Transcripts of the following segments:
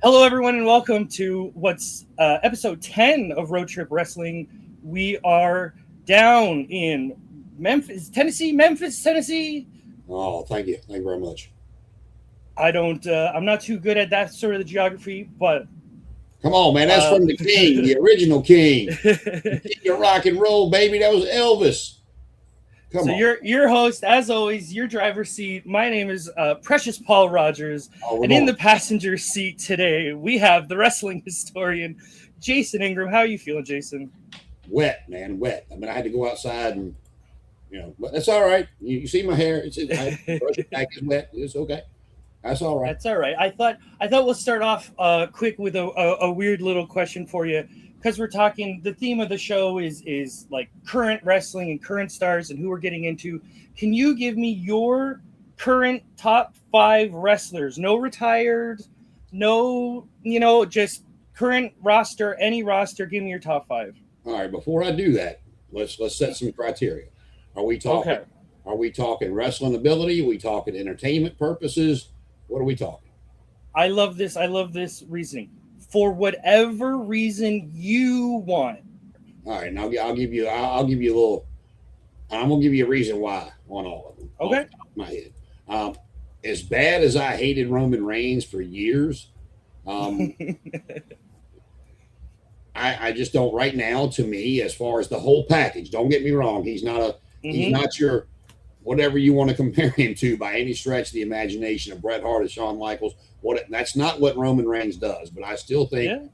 Hello, everyone, and welcome to what's episode 10 of Road Trip Wrestling. We are down in Memphis, Tennessee. Oh, thank you. Thank you very much. I'm not too good at that sort of the geography, but Come on, man. That's uh, from the king, the original king. The king of rock and roll, baby. That was Elvis. so Come on. your host, as always, your driver's seat. My name is Precious Paul Rogers, Oh, we're and in going the passenger seat today, we have the wrestling historian, Jason Ingram. How are you feeling, Jason? wet, man. Wet. I mean, I had to go outside and, but that's all right. You see my hair. I brush it back. It's wet. It's okay. That's all right. That's all right. I thought we'll start off quick with a weird little question for you, because we're talking. The theme of the show is like current wrestling and current stars and who we're getting into. Can you give me your current top 5 wrestlers? No retired, no just current roster. Any roster. Give me your top 5. All right. Before I do that, let's set some criteria. Are we talking? Okay. Are we talking wrestling ability? Are we talking entertainment purposes? What are we talking? I love this. I love this reasoning. For whatever reason you want. All right, and I'll give you a little. I'm gonna give you a reason why on all of them. Okay. Off the top of my head. As bad as I hated Roman Reigns for years, um, I just don't right now. To me, as far as the whole package, don't get me wrong. He's not your whatever you want to compare him to by any stretch of the imagination of Bret Hart or Shawn Michaels. That's not what Roman Reigns does, but I still think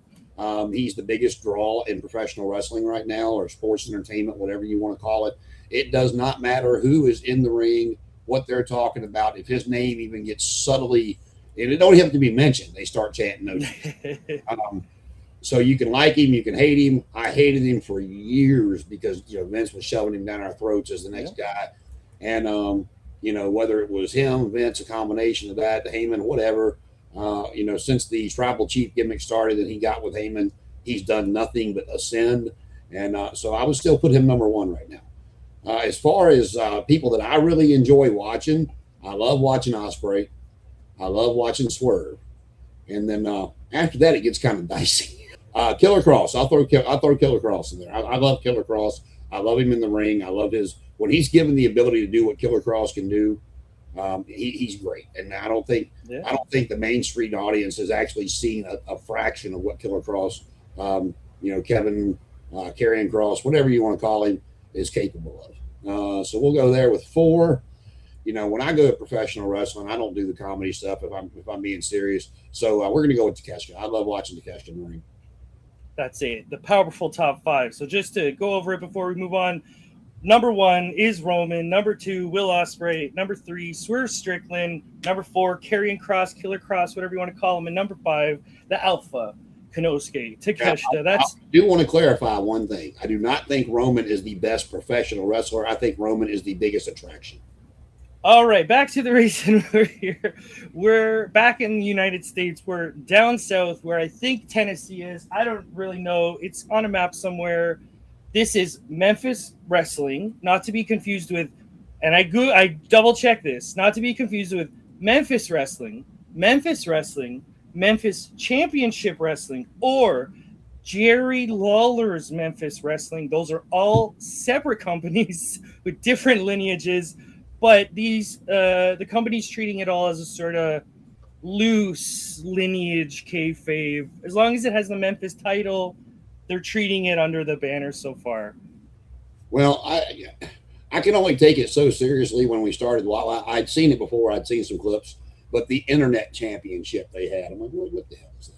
he's the biggest draw in professional wrestling right now, or sports entertainment, whatever you want to call it. It does not matter who is in the ring, what they're talking about. If his name even gets subtly, and it don't have to be mentioned, they start chanting no. So you can like him, you can hate him. I hated him for years because Vince was shoving him down our throats as the next guy, and whether it was him, Vince, a combination of that, Heyman, whatever. Since the tribal chief gimmick started that he got with Heyman, he's done nothing but ascend. And so I would still put him number 1 right now. As far as people that I really enjoy watching, I love watching Ospreay. I love watching Swerve. And then after that, it gets kind of dicey. Killer Cross. I'll throw Killer Cross in there. I love Killer Cross. I love him in the ring. I love when he's given the ability to do what Killer Cross can do. He's great, and I don't think the Main Street audience has actually seen a fraction of what Killer Cross, Kevin Karrion Cross, whatever you want to call him, is capable of. So we'll go there with 4. When I go to professional wrestling, I don't do the comedy stuff if I'm being serious. So we're going to go with Takeshita. I love watching Takeshita in the ring. That's it. The powerful top 5. So just to go over it before we move on. Number 1 is Roman. Number 2, Will Ospreay. Number 3, Swerve Strickland. Number 4, Karrion Cross, Killer Cross, whatever you want to call him. And number 5, the Alpha, Konosuke Takeshita. I do want to clarify one thing. I do not think Roman is the best professional wrestler. I think Roman is the biggest attraction. All right, back to the reason we're here. We're back in the United States. We're down south where I think Tennessee is. I don't really know. It's on a map somewhere. This is Memphis Wrestling, not to be confused with, and I double check this, not to be confused with Memphis Wrestling, Memphis Championship Wrestling, or Jerry Lawler's Memphis Wrestling. Those are all separate companies with different lineages, but the company's treating it all as a sort of loose lineage kayfabe. As long as it has the Memphis title, they're treating it under the banner so far. Well, I can only take it so seriously when we started. Well, I'd seen it before. I'd seen some clips, but the Internet Championship they had, I'm like, what the hell is that?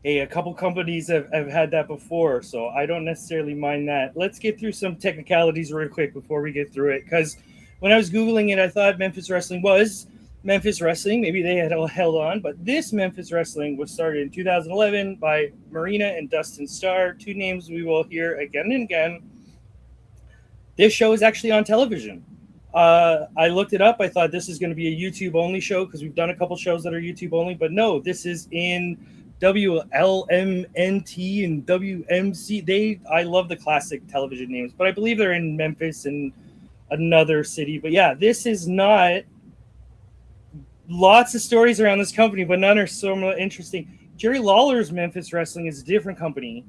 Hey, a couple companies have had that before, so I don't necessarily mind that. Let's get through some technicalities real quick before we get through it, because when I was Googling it, I thought Memphis Wrestling was Memphis Wrestling. Maybe they had held on, but this Memphis Wrestling was started in 2011 by Marina and Dustin Starr, 2 names we will hear again and again. This show is actually on television. I looked it up. I thought this is going to be a YouTube-only show because we've done a couple shows that are YouTube-only, but no, this is in WLMNT and WMC. I love the classic television names, but I believe they're in Memphis and another city. But yeah, this is not lots of stories around this company, but none are so interesting. Jerry Lawler's Memphis Wrestling is a different company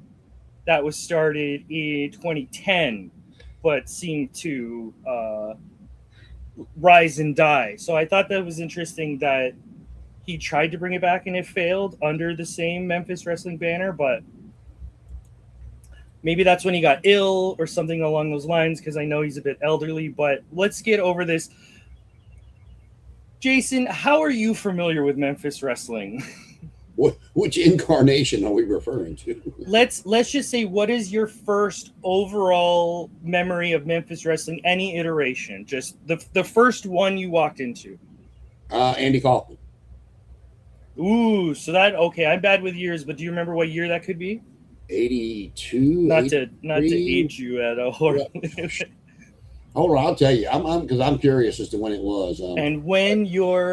that was started in 2010, but seemed to rise and die. So I thought that was interesting that he tried to bring it back and it failed under the same Memphis Wrestling banner, but maybe that's when he got ill or something along those lines, because I know he's a bit elderly. But let's get over this. Jason, how are you familiar with Memphis Wrestling? Which incarnation are we referring to? Let's just say, what is your first overall memory of Memphis Wrestling? Any iteration, just the first one you walked into. Andy Kaufman. Ooh, so that okay. I'm bad with years, but do you remember what year that could be? 82. Not to age you at all. Hold on, I'll tell you. I'm curious as to when it was. And when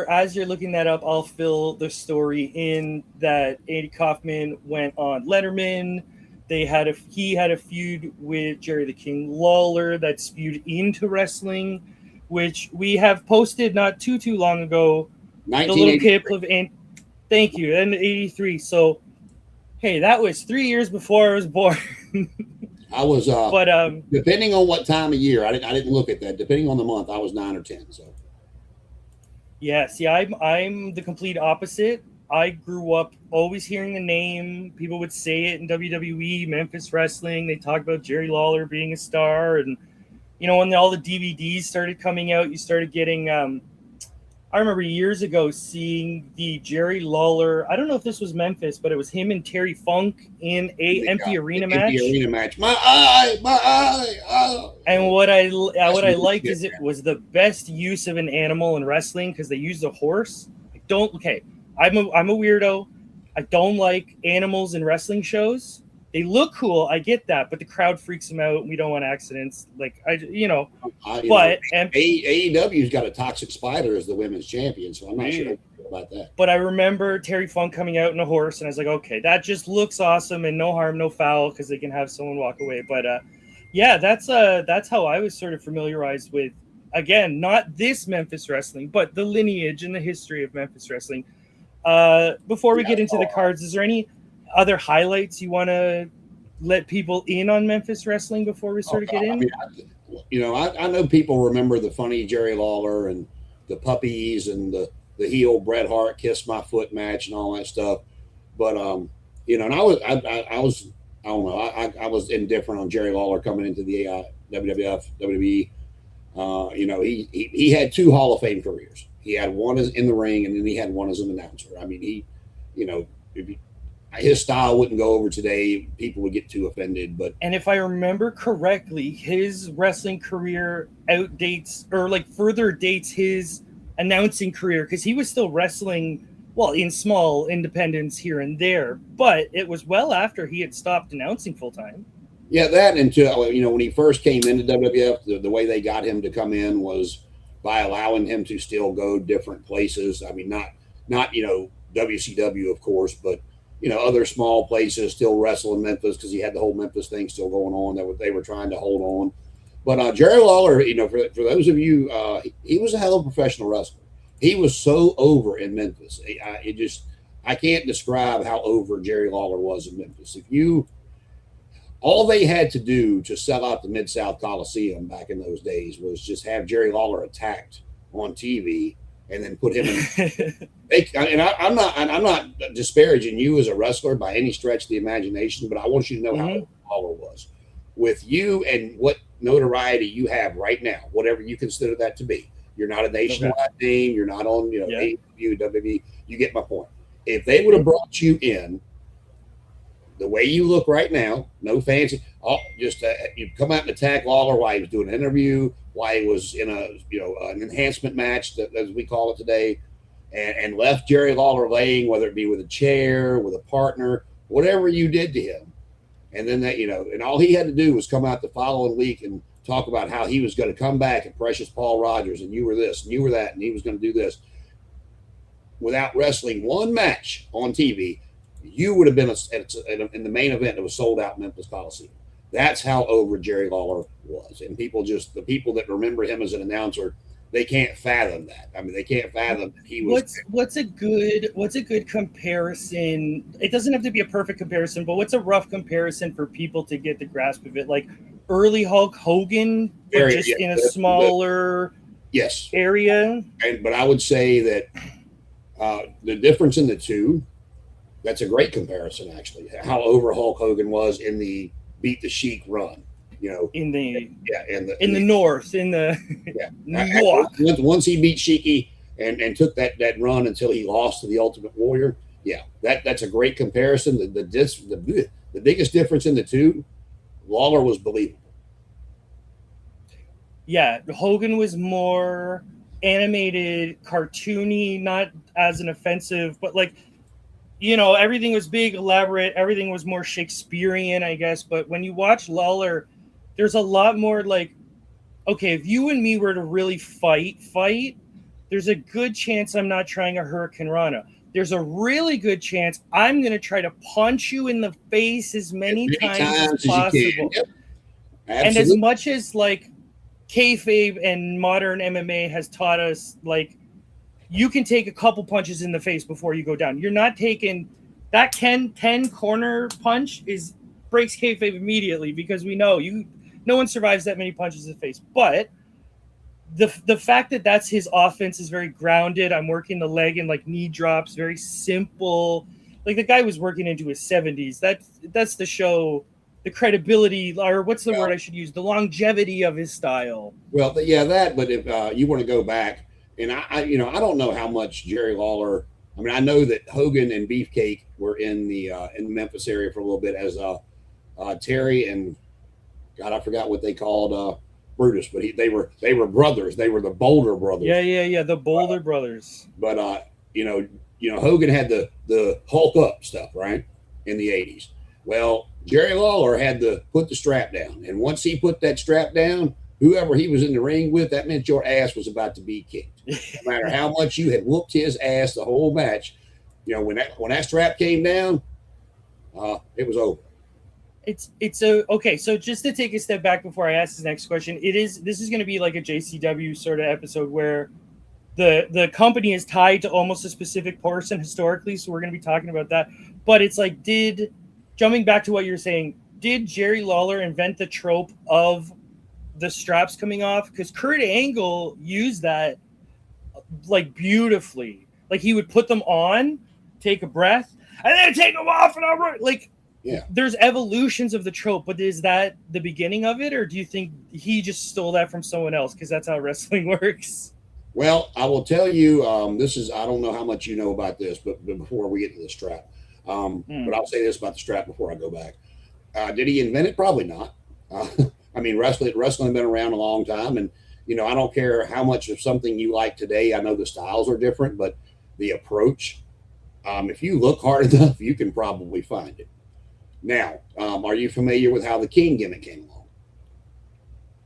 as you're looking that up, I'll fill the story in that Andy Kaufman went on Letterman. He had a feud with Jerry the King Lawler that spewed into wrestling, which we have posted not too long ago. The little clip of thank you, and 83. So, hey, that was 3 years before I was born. I was, but depending on what time of year, I didn't look at that. Depending on the month, I was 9 or 10. So, yeah. See, I'm the complete opposite. I grew up always hearing the name. People would say it in WWE, Memphis Wrestling. They talk about Jerry Lawler being a star, and when all the DVDs started coming out, you started getting. I remember years ago seeing the Jerry Lawler. I don't know if this was Memphis, but it was him and Terry Funk in a empty arena match. My eye. Oh. And what I liked is it was the best use of an animal in wrestling, because they used a horse. I'm a weirdo. I don't like animals in wrestling shows. They look cool, I get that, but the crowd freaks them out. We don't want accidents. AEW's got a toxic spider as the women's champion, so I'm not sure about that. But I remember Terry Funk coming out in a horse, and I was like, okay, that just looks awesome, and no harm, no foul, because they can have someone walk away. But that's how I was sort of familiarized with, again, not this Memphis Wrestling, but the lineage and the history of Memphis Wrestling. Before we get into the cards, is there any other highlights you want to let people in on Memphis Wrestling before we sort of get in? I know people remember the funny Jerry Lawler and the puppies and the heel Bret Hart kiss my foot match and all that stuff. But and I was indifferent on Jerry Lawler coming into the WWF, WWE. He had 2 Hall of Fame careers. He had one as in the ring, and then he had one as an announcer. I mean, his style wouldn't go over today. People would get too offended. And if I remember correctly, his wrestling career further dates his announcing career, because he was still wrestling, in small independents here and there, but it was well after he had stopped announcing full time. Yeah, that until when he first came into WWF, the way they got him to come in was by allowing him to still go different places. I mean, not WCW, of course, but other small places, still wrestle in Memphis, because he had the whole Memphis thing still going on that they were trying to hold on. But Jerry Lawler, for those of you, he was a hell of a professional wrestler. He was so over in Memphis. I can't describe how over Jerry Lawler was in Memphis. All they had to do to sell out the Mid-South Coliseum back in those days was just have Jerry Lawler attacked on TV, and then put him in. I'm not disparaging you as a wrestler by any stretch of the imagination, but I want you to know how Lawler was with you and what notoriety you have right now, whatever you consider that to be. You're not a nationwide name. You're not on AEW, WWE. You get my point. If they would have brought you in the way you look right now, no fancy, you come out and attack Lawler while he was doing an interview, while he was in an enhancement match, as we call it today, and left Jerry Lawler laying, whether it be with a chair, with a partner, whatever you did to him. And then and all he had to do was come out the following week and talk about how he was going to come back and Precious Paul Rogers, and you were this and you were that, and he was going to do this. Without wrestling one match on TV, you would have been in the main event. It was sold out Memphis Coliseum. That's how over Jerry Lawler was. And the people that remember him as an announcer, they can't fathom that. I mean, they can't fathom that he was. What's a good comparison? It doesn't have to be a perfect comparison, but what's a rough comparison for people to get the grasp of it? Like early Hulk Hogan, but just in a smaller yes area. But I would say that the difference in the two, that's a great comparison actually. How over Hulk Hogan was in the Beat the Sheik run. In the north, in the New York. Once he beat Sheiky and took that run until he lost to the Ultimate Warrior, that's a great comparison. The biggest difference in the two, Lawler was believable. Yeah, Hogan was more animated, cartoony, not as an offensive, but like, everything was big, elaborate. Everything was more Shakespearean, I guess. But when you watch Lawler, there's a lot more like, okay, if you and me were to really fight, there's a good chance I'm not trying a Hurricane Rana. There's a really good chance I'm going to try to punch you in the face as many times as possible. Yep. And as much as like kayfabe and modern MMA has taught us, like, you can take a couple punches in the face before you go down. You're not taking that 10 corner punch breaks kayfabe immediately, because we know no one survives that many punches in the face. But the fact that that's his offense is very grounded. I'm working the leg and like knee drops, very simple. Like the guy was working into his 70s. That's the show, the credibility, or what's the word I should use? The longevity of his style. Well, that. But if you want to go back, and I don't know how much Jerry Lawler. I mean, I know that Hogan and Beefcake were in the Memphis area for a little bit as Terry and God, I forgot what they called Brutus, but they were brothers. They were the Boulder brothers. Yeah, the Boulder brothers. But Hogan had the Hulk up stuff, right, in the 80s. Well, Jerry Lawler had to put the strap down, and once he put that strap down, whoever he was in the ring with, that meant your ass was about to be kicked. No matter how much you had whooped his ass the whole match, when that strap came down, it was over. Okay. So just to take a step back before I ask the next question, this is going to be like a JCW sort of episode where the company is tied to almost a specific person historically. So we're going to be talking about that. But it's like, jumping back to what you're saying, did Jerry Lawler invent the trope of the straps coming off? Because Kurt Angle used that like beautifully. Like he would put them on, take a breath, and then take them off, and I'm right. Like, yeah, there's evolutions of the trope, but is that the beginning of it, or do you think he just stole that from someone else? Because that's how wrestling works. Well, I will tell you, I don't know how much you know about this, but before we get to the strap, but I'll say this about the strap before I go back. Did he invent it? Probably not. I mean, wrestling has been around a long time, and I don't care how much of something you like today. I know the styles are different, but the approach, if you look hard enough, you can probably find it. Now, are you familiar with how the King gimmick came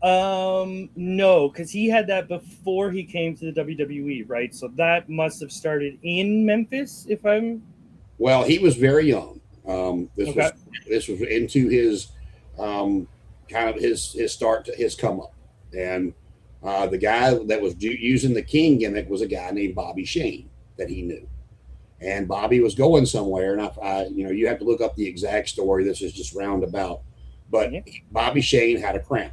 along? No, because he had that before he came to the WWE, right? So that must have started in Memphis, if I'm. Well, he was very young. This was into his kind of his start to his come up, and the guy that was using the King gimmick was a guy named Bobby Shane that he knew. And Bobby was going somewhere, and you have to look up the exact story. This is just roundabout, but Bobby Shane had a crown,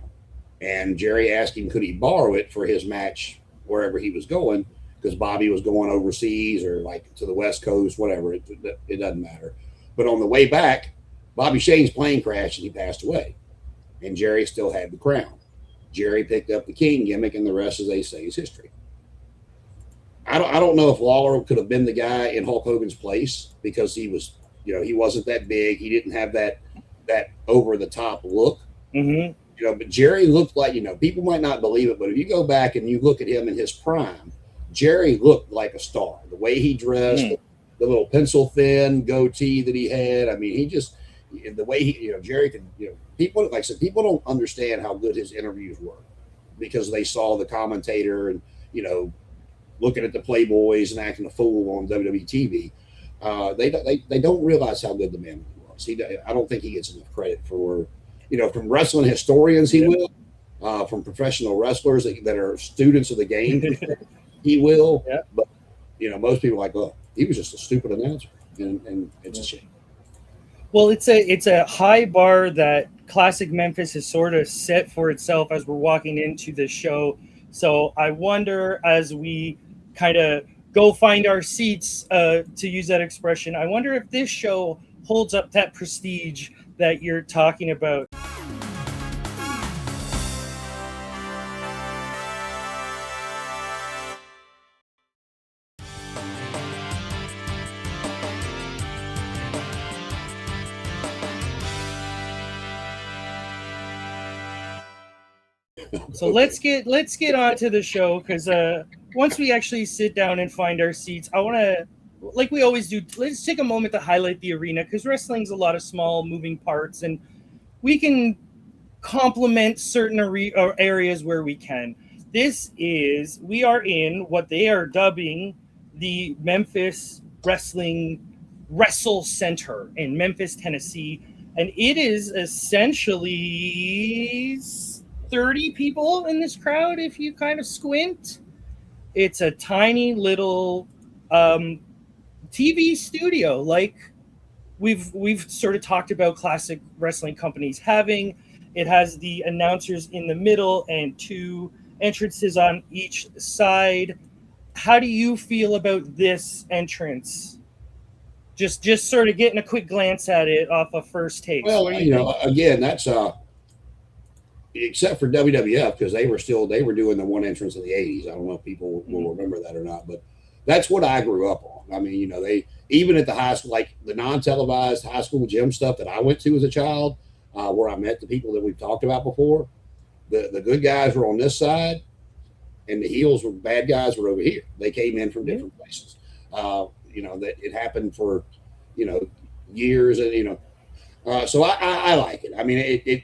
and Jerry asked him could he borrow it for his match wherever he was going, because Bobby was going overseas or like to the West Coast, whatever. It doesn't matter. But on the way back, Bobby Shane's plane crashed and he passed away, and Jerry still had the crown. Jerry picked up the King gimmick, and the rest, as they say, is history. I don't know if Lawler could have been the guy in Hulk Hogan's place, because he was, he wasn't that big. He didn't have that over the top look. Mm-hmm. But Jerry looked like, people might not believe it, but if you go back and you look at him in his prime, Jerry looked like a star. The way he dressed, the little pencil thin goatee that he had. I mean, he just, the way he, Jerry could, people, like I said, people don't understand how good his interviews were, because they saw the commentator and, looking at the Playboys and acting a fool on WWE TV. They don't realize how good the man was. I don't think he gets enough credit for, from wrestling historians, he will. from professional wrestlers that are students of the game. He will, Yeah. but most people are like, oh, he was just a stupid announcer, and it's a shame. Well, it's a high bar that Classic Memphis has sort of set for itself as we're walking into the show. So I wonder, as we kind of go find our seats, to use that expression, I wonder if this show holds up that prestige that you're talking about. So let's get on to the show, because once we actually sit down and find our seats, I want to, like we always do, let's take a moment to highlight the arena, because wrestling's a lot of small moving parts, and we can complement certain areas where we can. We are in what they are dubbing the Memphis Wrestle Center in Memphis, Tennessee, and it is essentially 30 people in this crowd if you kind of squint. It's a tiny little TV studio, like we've sort of talked about classic wrestling companies having. It has the announcers in the middle and two entrances on each side. How do you feel about this entrance? Just sort of getting a quick glance at it off a first taste. Well, again, that's except for WWF, because they were doing the one entrance in the 80s. I don't know if people will remember that or not, but that's what I grew up on. I mean, they even at the high school, like the non-televised high school gym stuff that I went to as a child, where I met the people that we've talked about before. The good guys were on this side, and the heels were bad guys were over here. They came in from different places. That it happened for years, and so I like it. I mean, it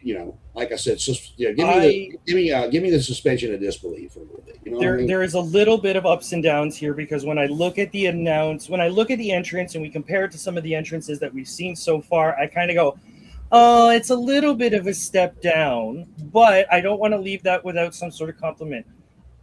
like I said, it's just give me the suspension of disbelief for a little bit. There is a little bit of ups and downs here, because when I look at the entrance and we compare it to some of the entrances that we've seen so far, I kind of go, oh, it's a little bit of a step down, but I don't want to leave that without some sort of compliment.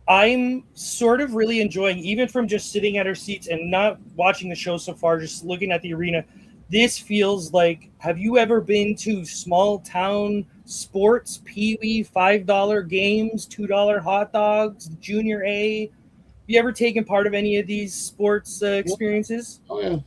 I'm sort of really enjoying, even from just sitting at our seats and not watching the show so far, just looking at the arena. This feels like, have you ever been to small town sports, Pee-wee, $5 games, $2 hot dogs, Junior A? Have you ever taken part of any of these sports experiences? Oh, yeah.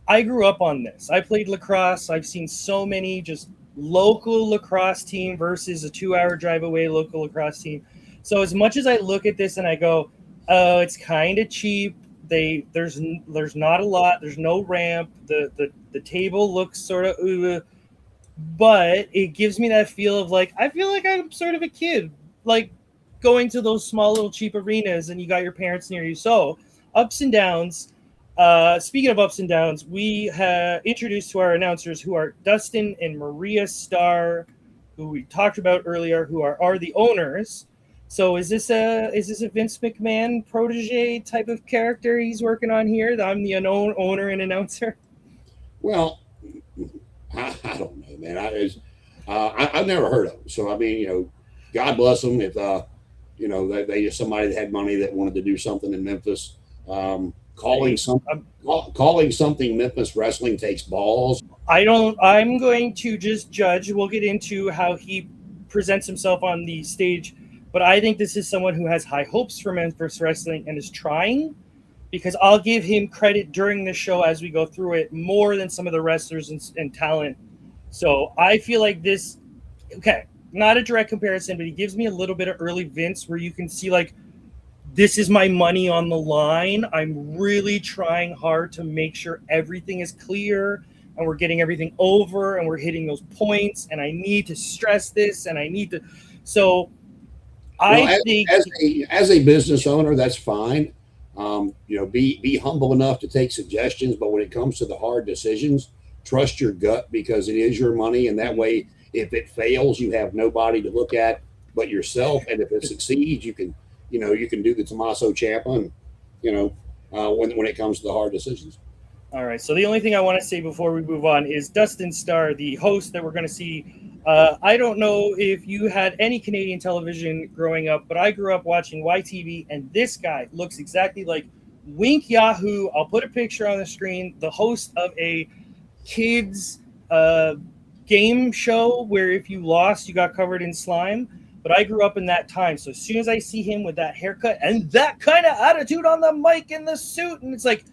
I grew up on this. I played lacrosse. I've seen so many just local lacrosse team versus a 2-hour drive away local lacrosse team. So as much as I look at this and I go, oh, it's kind of cheap. There's not a lot. There's no ramp. The table looks sort of, but it gives me that feel of like, I feel like I'm sort of a kid, like going to those small little cheap arenas and you got your parents near you. So ups and downs. Speaking of ups and downs, we have introduced to our announcers, who are Dustin and Maria Starr, who we talked about earlier, who are the owners. So is this a Vince McMahon protege type of character he's working on here? I'm the unknown owner and announcer. Well, I don't know, man. I've never heard of them. So I mean, God bless them if they just somebody that had money that wanted to do something in Memphis. Calling something Memphis wrestling takes balls. I'm going to just judge. We'll get into how he presents himself on the stage. But I think this is someone who has high hopes for Memphis wrestling and is trying, because I'll give him credit during the show as we go through it more than some of the wrestlers and talent. So I feel like this, okay, not a direct comparison, but he gives me a little bit of early Vince, where you can see like, this is my money on the line. I'm really trying hard to make sure everything is clear and we're getting everything over and we're hitting those points. And I need to stress this and I need to. So I think as a business owner, that's fine. Be humble enough to take suggestions, but when it comes to the hard decisions, trust your gut, because it is your money, and that way, if it fails, you have nobody to look at but yourself, and if it succeeds, you can do the Tommaso Ciampa, when it comes to the hard decisions. All right. So the only thing I want to say before we move on is Dustin Starr, the host that we're going to see I don't know if you had any Canadian television growing up, but I grew up watching YTV, and this guy looks exactly like Wink Yahoo. I'll put a picture on the screen. The host of a kids uh, game show where if you lost, you got covered in slime. But I grew up in that time, so as soon as I see him with that haircut and that kind of attitude on the mic and the suit, and it's like,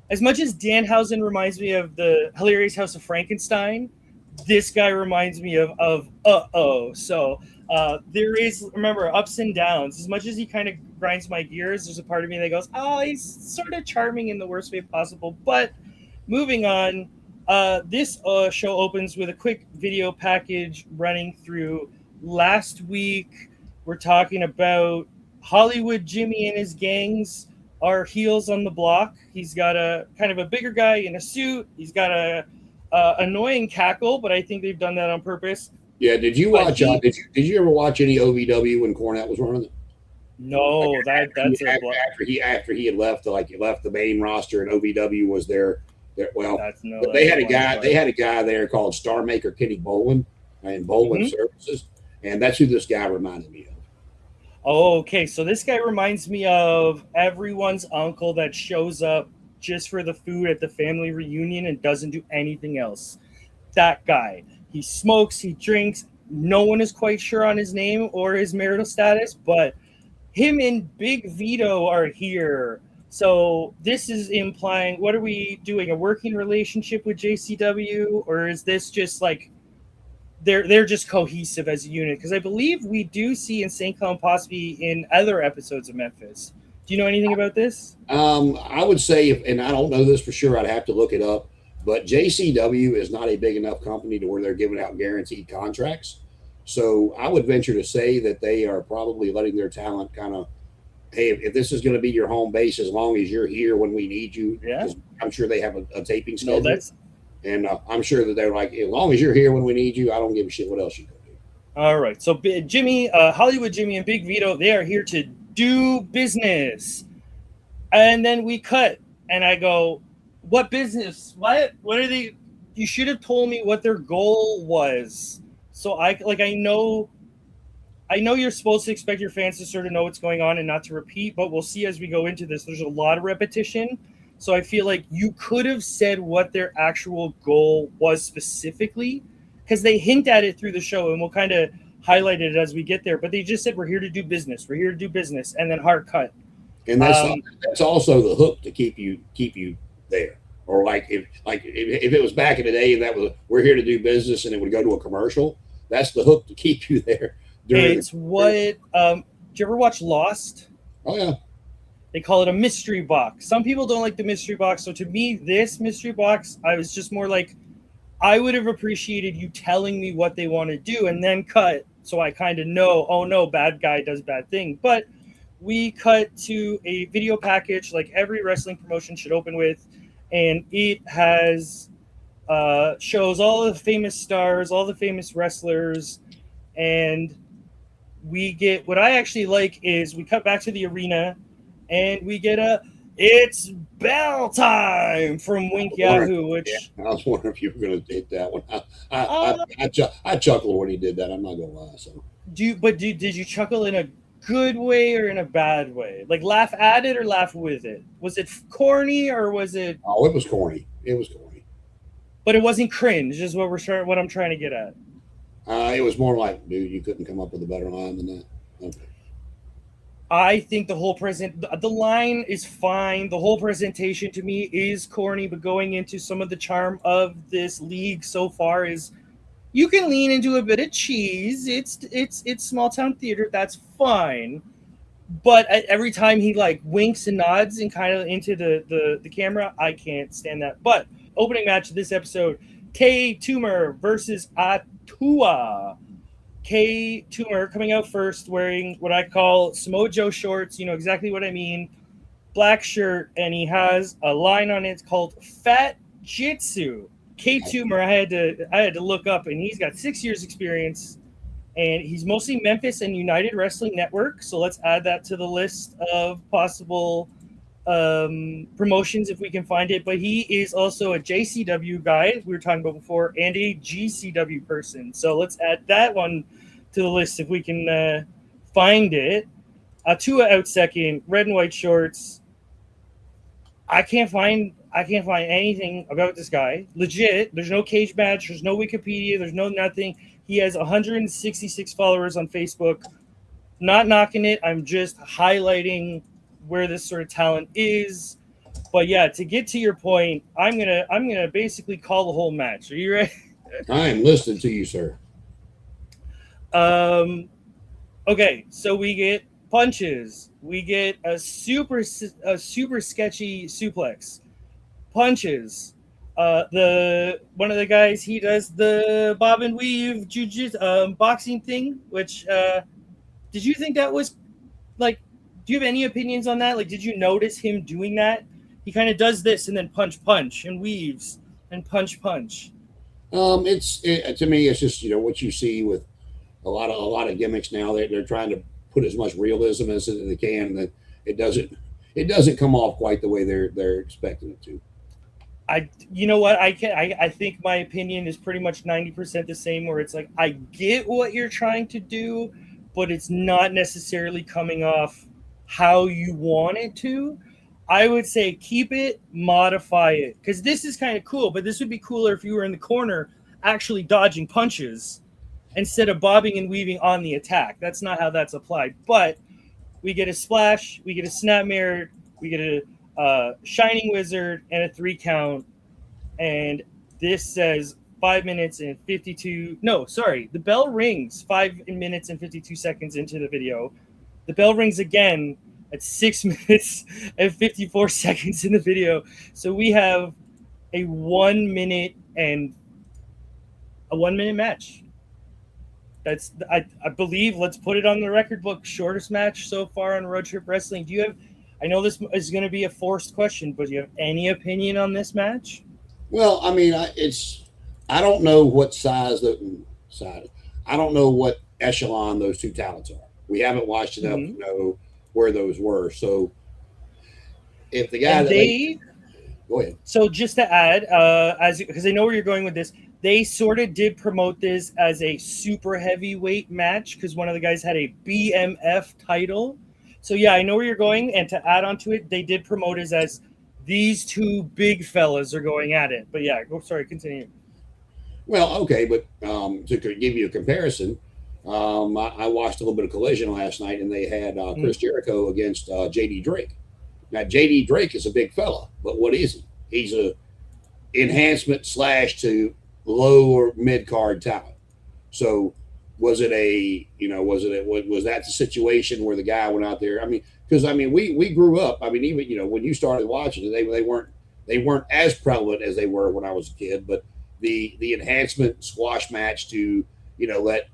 as much as Danhausen reminds me of the Hilarious House of Frankenstein, this guy reminds me of So there is, remember, ups and downs. As much as he kind of grinds my gears, there's a part of me that goes, oh, he's sort of charming in the worst way possible. But moving on, this show opens with a quick video package running through last week. We're talking about Hollywood Jimmy and his gangs are heels on the block. He's got a kind of a bigger guy in a suit. He's got a annoying cackle, but I think they've done that on purpose. Yeah, did you watch? Did you ever watch any OVW when Cornette was running it? No, like after he had left, like he left the main roster and OVW was there. Well, they had a guy there called Star Maker Kenny Bolin and Bolin Services, and that's who this guy reminded me of. Oh, okay, so this guy reminds me of everyone's uncle that shows up just for the food at the family reunion and doesn't do anything else. That guy. He smokes, he drinks. No one is quite sure on his name or his marital status, but him and Big Vito are here. So this is implying, what are we doing? A working relationship with JCW, or is this just like they're just cohesive as a unit? Because I believe we do see Insane Clown Posse in other episodes of Memphis. Do you know anything about this? I would say, and I don't know this for sure, I'd have to look it up, but JCW is not a big enough company to where they're giving out guaranteed contracts. So I would venture to say that they are probably letting their talent kind of, hey, if this is going to be your home base, as long as you're here when we need you. Yeah. I'm sure they have a taping schedule. No, and I'm sure that they're like, as long as you're here when we need you, I don't give a shit what else you can do. All right. So Jimmy, Hollywood Jimmy and Big Vito, they are here to do business. And then we cut and I go, what business? What are they? You should have told me what their goal was. So I know you're supposed to expect your fans to sort of know what's going on and not to repeat, but we'll see as we go into this. There's a lot of repetition. So I feel like you could have said what their actual goal was specifically, because they hint at it through the show and we'll kind of highlight it as we get there. But they just said, we're here to do business. We're here to do business. And then hard cut. And that's also the hook to keep you there. Or like if it was back in the day and that was, we're here to do business and it would go to a commercial, that's the hook to keep you there. It's what, do you ever watch Lost? Oh yeah. They call it a mystery box. Some people don't like the mystery box. So to me, this mystery box, I was just more like, I would have appreciated you telling me what they want to do and then cut. So I kind of know, oh no, bad guy does bad thing. But we cut to a video package like every wrestling promotion should open with. And it has shows all the famous stars, all the famous wrestlers. And we get, what I actually like is we cut back to the arena and we get it's bell time from Wink Yahoo, which I was wondering if you were going to hit that one. I chuckled when he did that. I'm not going to lie. So did you chuckle in a good way or in a bad way? Like laugh at it or laugh with it? Was it corny or was it? Oh, it was corny. It was corny. But it wasn't cringe, is what I'm trying to get at. It was more like, dude, you couldn't come up with a better line than that. Okay. I think the line is fine. The whole presentation to me is corny, but going into some of the charm of this league so far is you can lean into a bit of cheese. It's small town theater. That's fine. But every time he like winks and nods and kind of into the camera, I can't stand that. But opening match of this episode, K Toomer versus Atua. K Toomer coming out first wearing what I call Samoa Joe shorts. You know exactly what I mean. Black shirt, and he has a line on it called Fat Jitsu. K Toomer, I had to look up, and he's got 6 years experience, and he's mostly Memphis and United Wrestling Network. So let's add that to the list of possible promotions if we can find it, but he is also a JCW guy we were talking about before and a GCW person. So let's add that one to the list if we can find it. Tua out second, red and white shorts. I can't find anything about this guy. Legit, there's no cage match, there's no Wikipedia, there's no nothing. He has 166 followers on Facebook. Not knocking it, I'm just highlighting where this sort of talent is. But yeah, to get to your point, I'm gonna basically call the whole match. Are you ready? I am listening to you, sir. Okay, so we get punches. We get a super sketchy suplex. Punches. The one of the guys, he does the bob and weave jiu-jitsu boxing thing, which did you think that was like, do you have any opinions on that? Like, did you notice him doing that? He kind of does this and then punch and weaves and punch. To me, it's just what you see with a lot of gimmicks now. They're trying to put as much realism as they can. That it doesn't come off quite the way they're expecting it to. You know what, I think my opinion is pretty much 90% the same, where it's like, I get what you're trying to do, but it's not necessarily coming off how you want it to. I would say keep it, modify it, because this is kind of cool, but this would be cooler if you were in the corner actually dodging punches instead of bobbing and weaving on the attack. That's not how that's applied. But we get a splash, we get a snap mirror, we get a shining wizard, and a 3 count. And this says 5 minutes and 52. No, sorry. The bell rings 5 minutes and 52 seconds into the video. The bell rings again at 6 minutes and 54 seconds in the video. So we have a 1 minute match. That's I believe, let's put it on the record book, shortest match so far on Road Trip Wrestling. Do you have, I know this is going to be a forced question, but do you have any opinion on this match? Well, I mean, I don't know what I don't know what echelon those two talents are. We haven't watched enough to know where those were. So if the guy go ahead. So just to add, because I know where you're going with this, they sort of did promote this as a super heavyweight match because one of the guys had a BMF title. So yeah, I know where you're going. And to add on to it, they did promote it as these two big fellas are going at it. But yeah, continue. Well, okay, but to give you a comparison, I watched a little bit of Collision last night, and they had Chris Jericho against JD Drake. Now, JD Drake is a big fella, but what is he? He's a enhancement / to low or mid card talent. So was it was that the situation where the guy went out there? I mean, because we grew up. I mean, even when you started watching, they weren't as prevalent as they were when I was a kid. But the enhancement squash match to let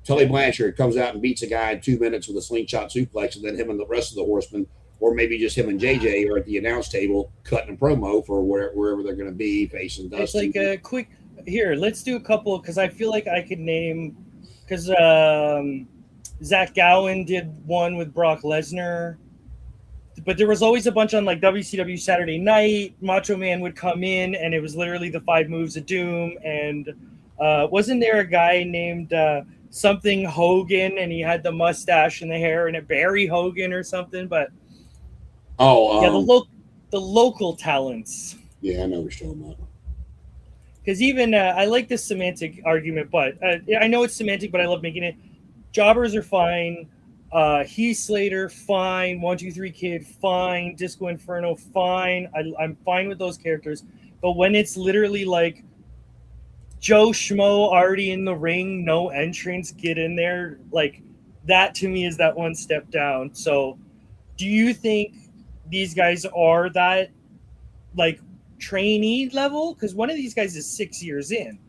Tully Blanchard comes out and beats a guy in 2 minutes with a slingshot suplex, and then him and the rest of the horsemen, or maybe just him and JJ, are at the announce table cutting a promo for wherever they're going to be facing Dustin. It's like a quick here. Let's do a couple because I feel like I could name because Zach Gowen did one with Brock Lesnar, but there was always a bunch on like WCW Saturday Night. Macho Man would come in, and it was literally the 5 moves of doom. And wasn't there a guy named something Hogan, and he had the mustache and the hair, and a Barry Hogan or something? But the local talents. Yeah, I know what you're talking about. Because even I like this semantic argument, but I know it's semantic, but I love making it. Jobbers are fine. Heath Slater, fine. 1-2-3 Kid, fine. Disco Inferno, fine. I'm fine with those characters. But when it's literally like Joe Schmo already in the ring, no entrance, get in there, like that to me is that one step down. So do you think these guys are that like trainee level? Because one of these guys is 6 years in.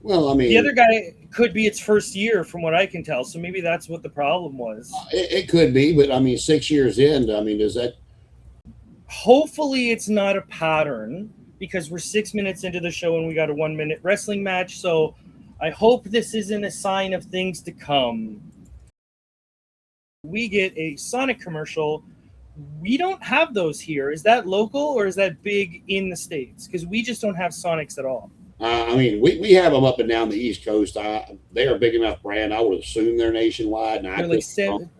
Well, I mean, the other guy could be its first year from what I can tell. So maybe that's what the problem was. It could be, but I mean, 6 years in, I mean, does that? Hopefully it's not a pattern because we're 6 minutes into the show and we got a 1 minute wrestling match. So I hope this isn't a sign of things to come. We get a Sonic commercial We don't have those here. Is that local or is that big in the States? Because we just don't have Sonics at all. I mean, we have them up and down the East Coast. They're a big enough brand. I would assume they're nationwide, and I They're like could seven.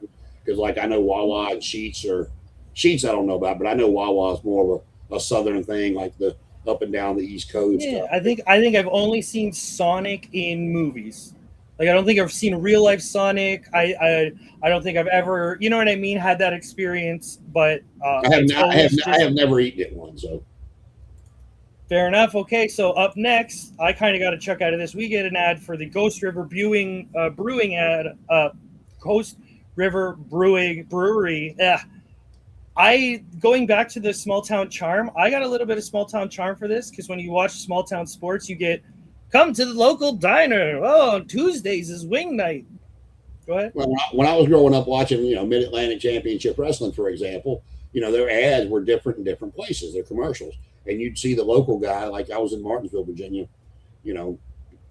because like I know Wawa and Sheets. I don't know about, but I know Wawa is more of a southern thing, like the up and down the East Coast. Yeah, I think I've only seen Sonic in movies. Like I don't think I've seen real life Sonic. I don't think I've ever, you know what I mean, had that experience. But it's always I just have never eaten it one. So fair enough. Okay, so up next, I kind of got a chuck out of this. We get an ad for the Ghost River Brewing ad. Ghost River Brewing Brewery. I going back to the small town charm. I got a little bit of small town charm for this because when you watch small town sports, you get come to the local diner. Oh, Tuesdays is wing night. Go ahead. well, when I was growing up watching, Mid Atlantic Championship Wrestling, for example, their ads were different in different places. Their commercials, and you'd see the local guy. Like I was in Martinsville, Virginia. You know,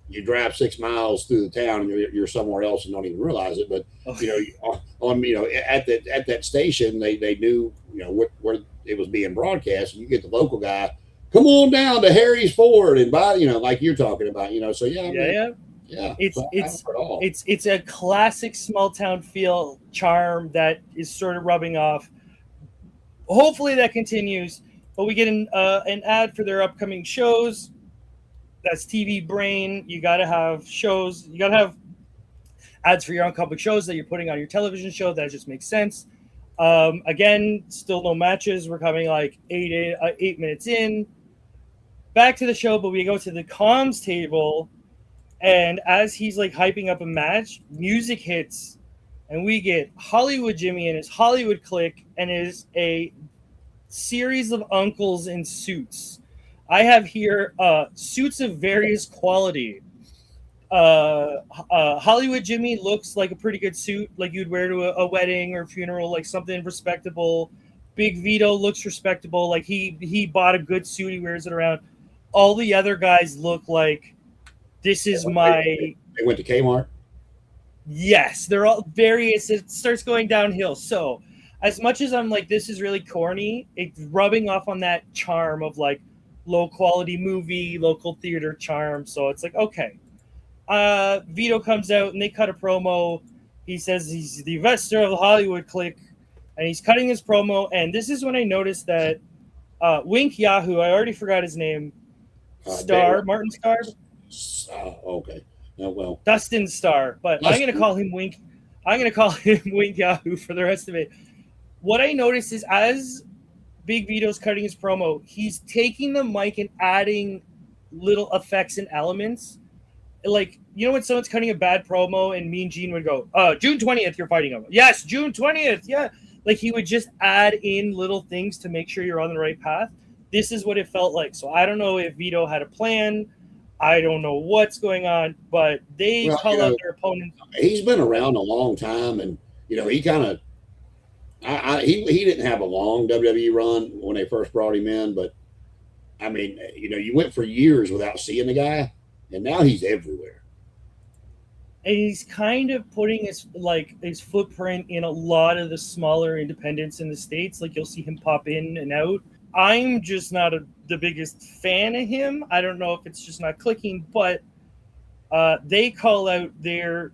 you drive 6 miles through the town and you're somewhere else and don't even realize it. But on at that station, they knew where it was being broadcast. And you get the local guy, come on down to Harry's Ford and buy like you're talking about. So yeah, I mean, Yeah. yeah. It's So it's all. it's a classic small town feel charm that is sort of rubbing off. Hopefully that continues. But we get an ad for their upcoming shows. That's TV Brain. You got to have shows. You got to have ads for your own public shows that you're putting on your television show. That just makes sense. Again, still no matches. We're coming like 8 minutes in. Back to the show, but we go to the comms table, and as he's like hyping up a match, music hits, and we get Hollywood Jimmy and his Hollywood clique, and is a series of uncles in suits. I have here suits of various quality. Hollywood Jimmy looks like a pretty good suit, like you'd wear to a wedding or funeral, like something respectable. Big Vito looks respectable, like he bought a good suit, he wears it around. All the other guys look like this is my They went to Kmart. yes. They're all various. It starts going downhill. So, as much as I'm like this is really corny, it's rubbing off on that charm of like low quality movie, local theater charm. So it's like okay, Vito comes out and they cut a promo. He says he's the investor of the Hollywood clique, and he's cutting his promo. And this is when I noticed that Wink Yahoo, I already forgot his name, Martin Starr, Okay. Well, Dustin Starr, but I'm going to call him Wink. I'm going to call him Wink Yahoo for the rest of it. What I noticed is as Big Vito's cutting his promo, he's taking the mic and adding little effects and elements. Like, when someone's cutting a bad promo and Mean Gene would go, June 20th, you're fighting him. Yes, June 20th. Yeah. Like he would just add in little things to make sure you're on the right path. This is what it felt like. So I don't know if Vito had a plan. I don't know what's going on, but they call out their opponent. He's been around a long time, and he kind of he didn't have a long WWE run when they first brought him in, but I mean, you went for years without seeing the guy, and now he's everywhere. And he's kind of putting his footprint in a lot of the smaller independents in the States. Like you'll see him pop in and out. I'm just not the biggest fan of him. I don't know if it's just not clicking, but they call out their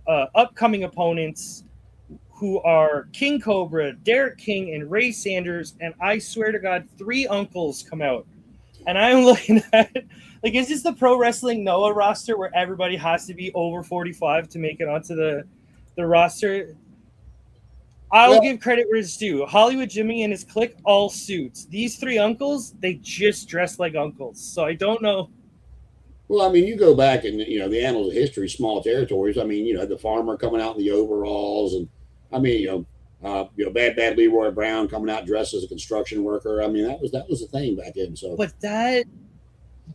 upcoming opponents, who are King Cobra, Derek King, and Ray Sanders. And I swear to God, 3 uncles come out. And I'm looking at like, is this the Pro Wrestling Noah roster where everybody has to be over 45 to make it onto the roster? I'll give credit where it's due. Hollywood Jimmy and his clique, all suits. These 3 uncles, they just dress like uncles. So I don't know. Well, I mean, you go back and the annals of history, small territories. I mean, the farmer coming out in the overalls, and I mean, bad Leroy Brown coming out dressed as a construction worker. I mean, that was the thing back then. So, but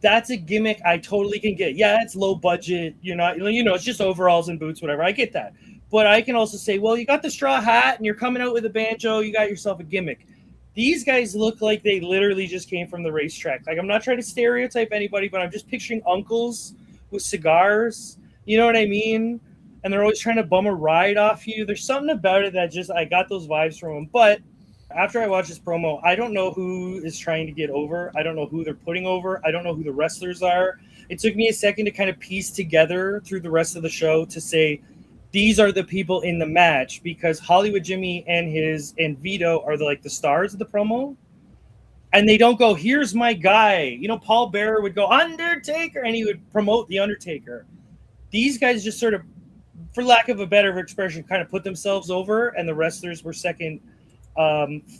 that's a gimmick I totally can get. Yeah, it's low budget. You're not, it's just overalls and boots, whatever. I get that. But I can also say, well, you got the straw hat and you're coming out with a banjo. You got yourself a gimmick. These guys look like they literally just came from the racetrack. Like, I'm not trying to stereotype anybody, but I'm just picturing uncles with cigars. You know what I mean? And they're always trying to bum a ride off you. There's something about it that just, I got those vibes from them. But after I watched this promo, I don't know who is trying to get over. I don't know who they're putting over. I don't know who the wrestlers are. It took me a second to kind of piece together through the rest of the show to say these are the people in the match, because Hollywood Jimmy and Vito are the stars of the promo. And they don't go, here's my guy. You know, Paul Bearer would go, Undertaker, and he would promote The Undertaker. These guys just sort of, for lack of a better expression, kind of put themselves over, and the wrestlers were second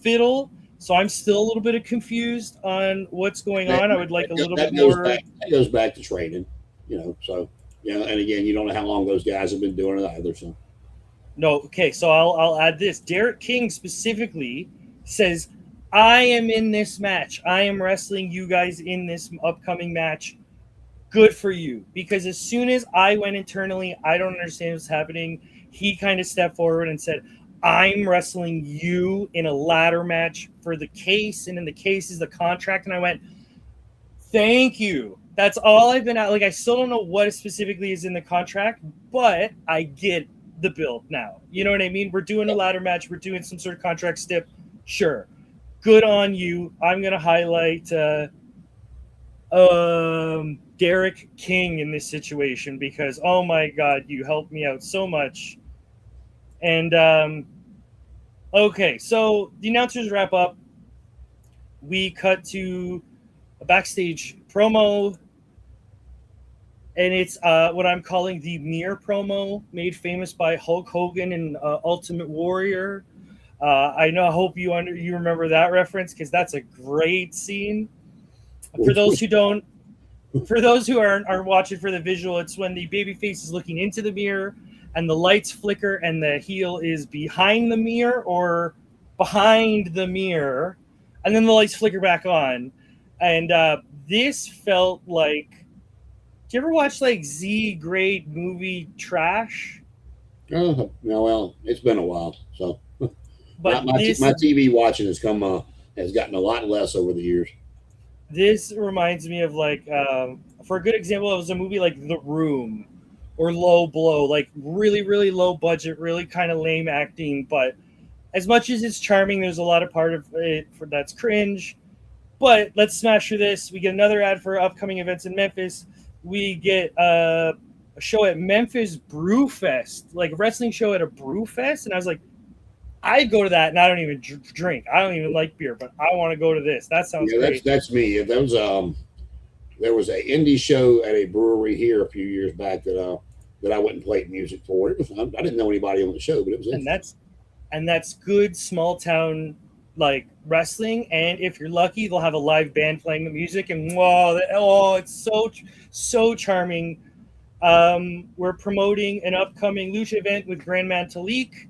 fiddle. So I'm still a little bit confused on what's going on. I would like a little bit more. That goes back to training, so, and again, you don't know how long those guys have been doing it either. So, no, okay, so I'll add this. Derek King specifically says, I am in this match. I am wrestling you guys in this upcoming match. Good for you. Because as soon as I went internally, I don't understand what's happening. He kind of stepped forward and said, I'm wrestling you in a ladder match for the case. And in the case is the contract. And I went, thank you. That's all I've been at. I still don't know what specifically is in the contract, but I get the build now. You know what I mean? We're doing a ladder match. We're doing some sort of contract stip. Sure. Good on you. I'm going to highlight Derek King in this situation because, oh my God, you helped me out so much. And, okay, so the announcers wrap up. We cut to a backstage promo, and it's what I'm calling the mirror promo, made famous by Hulk Hogan and Ultimate Warrior. I hope you remember that reference because that's a great scene. For those who aren't watching for the visual, it's when the babyface is looking into the mirror and the lights flicker and the heel is behind the mirror or behind the mirror, and then the lights flicker back on. And this felt like, do you ever watch Z grade movie trash? Oh no, well, it's been a while, so. But my TV watching has gotten a lot less over the years. This reminds me of for a good example, it was a movie like The Room or Low Blow, really, really low budget, really kind of lame acting. But as much as it's charming, there's a lot of part of it that's cringe. But let's smash through this. We get another ad for upcoming events in Memphis. We get a show at Memphis Brewfest, a wrestling show at a Brewfest. And I was like, I'd go to that, and I don't even drink. I don't even like beer, but I want to go to this. That sounds great. That's me. There was an indie show at a brewery here a few years back that I went and played music for. I didn't know anybody on the show, but it was and that's good small town wrestling. And if you're lucky, they'll have a live band playing the music, and it's so charming. We're promoting an upcoming lucha event with Grand Metalik.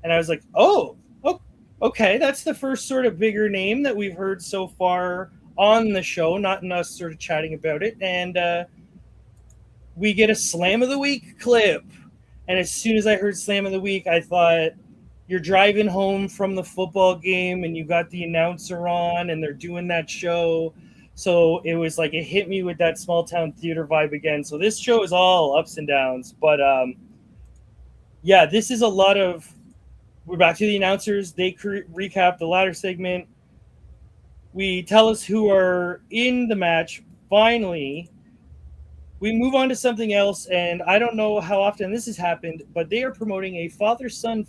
And I was like, oh, okay, that's the first sort of bigger name that we've heard so far on the show, not in us sort of chatting about it. And we get a Slam of the Week clip. And as soon as I heard Slam of the Week, I thought, you're driving home from the football game and you got the announcer on and they're doing that show. So it was it hit me with that small town theater vibe again. So this show is all ups and downs. But yeah, this is a lot of... We're back to the announcers. They recap the ladder segment. We tell us who are in the match. Finally, we move on to something else, and I don't know how often this has happened, but they are promoting a father-son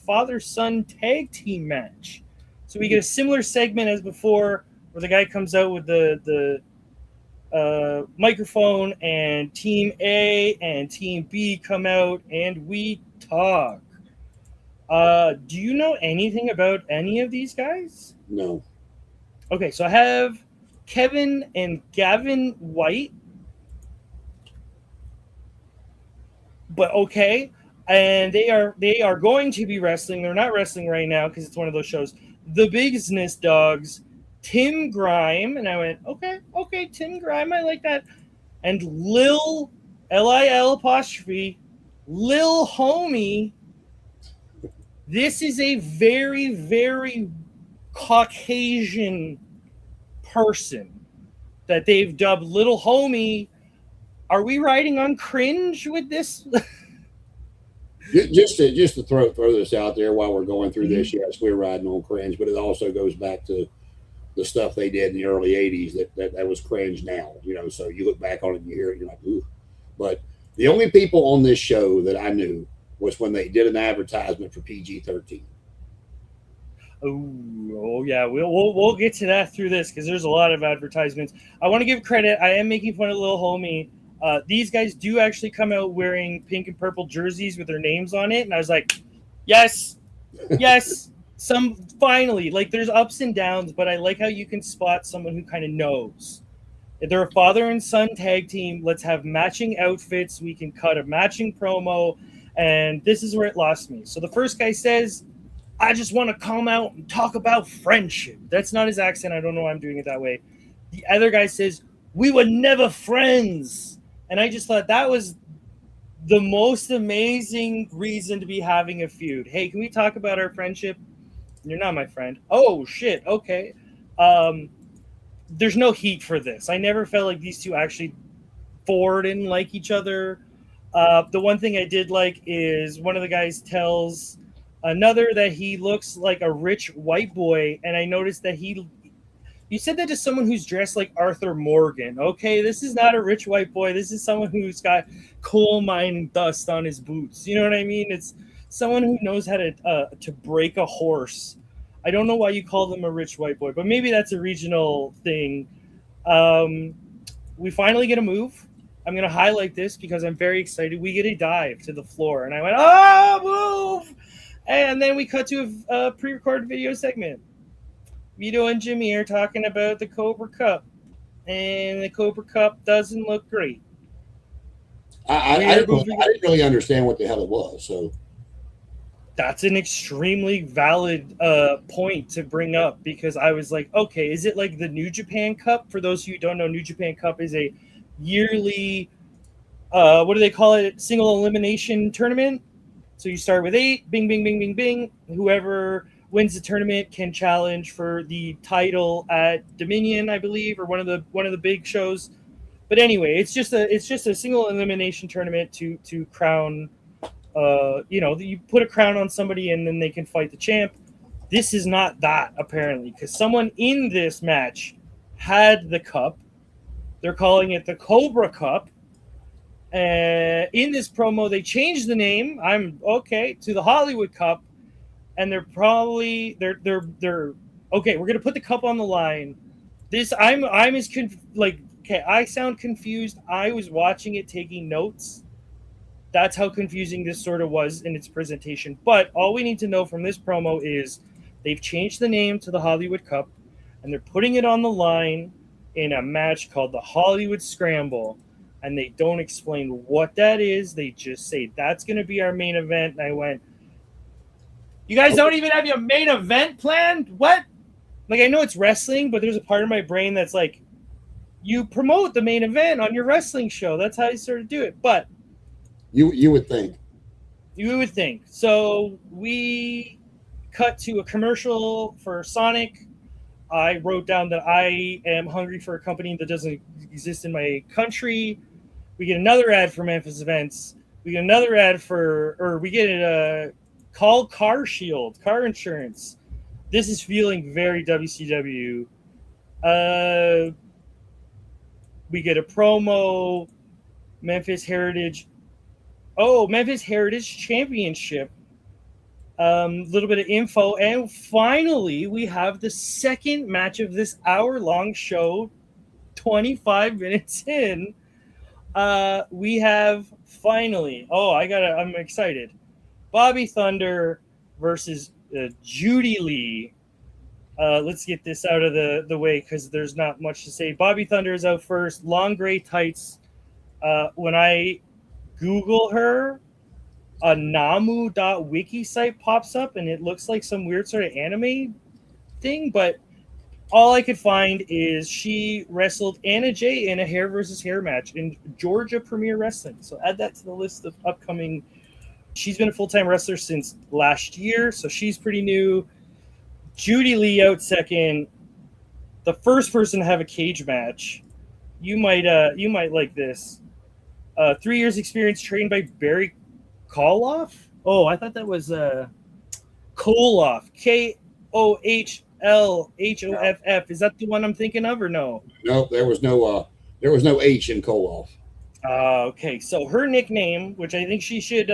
tag team match. So we get a similar segment as before, where the guy comes out with the microphone, and Team A and Team B come out, and we talk. Do you know anything about any of these guys? No. Okay, so I have Kevin and Gavin White. But okay, and they are going to be wrestling. They're not wrestling right now because it's one of those shows. The Business Dogs, Tim Grime, and I went, okay, Tim Grime, I like that. And Lil apostrophe Lil Homie. This is a very, very Caucasian person that they've dubbed Little Homie. Are we riding on cringe with this? Just to throw this out there while we're going through Mhm. this, yes, we're riding on cringe, but it also goes back to the stuff they did in the early '80s that was cringe now. So you look back on it and you hear it, you're like, ooh. But the only people on this show that I knew was when they did an advertisement for PG-13. Oh yeah, we'll get to that through this because there's a lot of advertisements. I want to give credit. I am making fun of little homie. These guys do actually come out wearing pink and purple jerseys with their names on it, and I was like, yes, yes. Some finally, like there's ups and downs, but I like how you can spot someone who kind of knows. If they're a father and son tag team, let's have matching outfits. We can cut a matching promo, and this is where it lost me. So the first guy says, I just want to come out and talk about friendship. That's not his accent. I don't know why I'm doing it that way. The other guy says, we were never friends. And I just thought that was the most amazing reason to be having a feud. Hey, can we talk about our friendship? You're not my friend. Oh, shit. Okay. Um, there's no heat for this. I never felt like these two actually didn't like each other. The one thing I did like is one of the guys tells another that he looks like a rich white boy, and I noticed that you said that to someone who's dressed like Arthur Morgan. Okay, this is not a rich white boy. This is someone who's got coal mine dust on his boots. You know what I mean? It's someone who knows how to break a horse. I don't know why you call them a rich white boy, but maybe that's a regional thing. Um, we finally get a move. I'm going to highlight this because I'm very excited. We get a dive to the floor, and I went, oh, move! And then we cut to a pre-recorded video segment. Vito and Jimmy are talking about the Cobra Cup, and the Cobra Cup doesn't look great. I didn't really understand what the hell it was. So that's an extremely valid point to bring up because I was like, okay, is it like the New Japan Cup? For those of you who don't know, New Japan Cup is a yearly, what do they call it? Single elimination tournament. So you start with 8, bing, bing, bing, bing, bing. Whoever wins the tournament can challenge for the title at Dominion, I believe, or one of the big shows. But anyway, it's just a single elimination tournament to crown. You put a crown on somebody and then they can fight the champ. This is not that apparently because someone in this match had the cup. They're calling it the Cobra Cup. In this promo, they changed the name. To the Hollywood Cup, and they're okay. We're gonna put the cup on the line. I sound confused. I was watching it, taking notes. That's how confusing this sort of was in its presentation. But all we need to know from this promo is they've changed the name to the Hollywood Cup, and they're putting it on the line in a match called the Hollywood Scramble. And they don't explain what that is. They just say, that's going to be our main event. And I went, you guys don't even have your main event planned? What? Like, I know it's wrestling, but there's a part of my brain that's like, you promote the main event on your wrestling show. That's how you sort of do it. But you would think. You would think. So we cut to a commercial for Sonic. I wrote down that I am hungry for a company that doesn't exist in my country. We get another ad for Memphis events. We get another ad we get a call Car Shield, car insurance. This is feeling very WCW. We get a promo, Memphis Heritage Championship. Little bit of info, and finally we have the second match of this hour-long show. 25 minutes in, we have finally. I'm excited. Bobby Thunder versus Judy Lee. Let's get this out of the way because there's not much to say. Bobby Thunder is out first. Long gray tights. When I Google her, a namu.wiki site pops up and it looks like some weird sort of anime thing, but all I could find is she wrestled Anna Jay in a hair versus hair match in Georgia Premier Wrestling. So add that to the list of upcoming. She's been a full-time wrestler since last year, so she's pretty new. Judy Lee out second. The first person to have a cage match. You might like this. 3 years experience trained by Barry Koloff. Oh, I thought that was Koloff. KOHLHOFF. Is that the one I'm thinking of, or no? No, there was no H in Koloff. Okay, so her nickname, which I think she should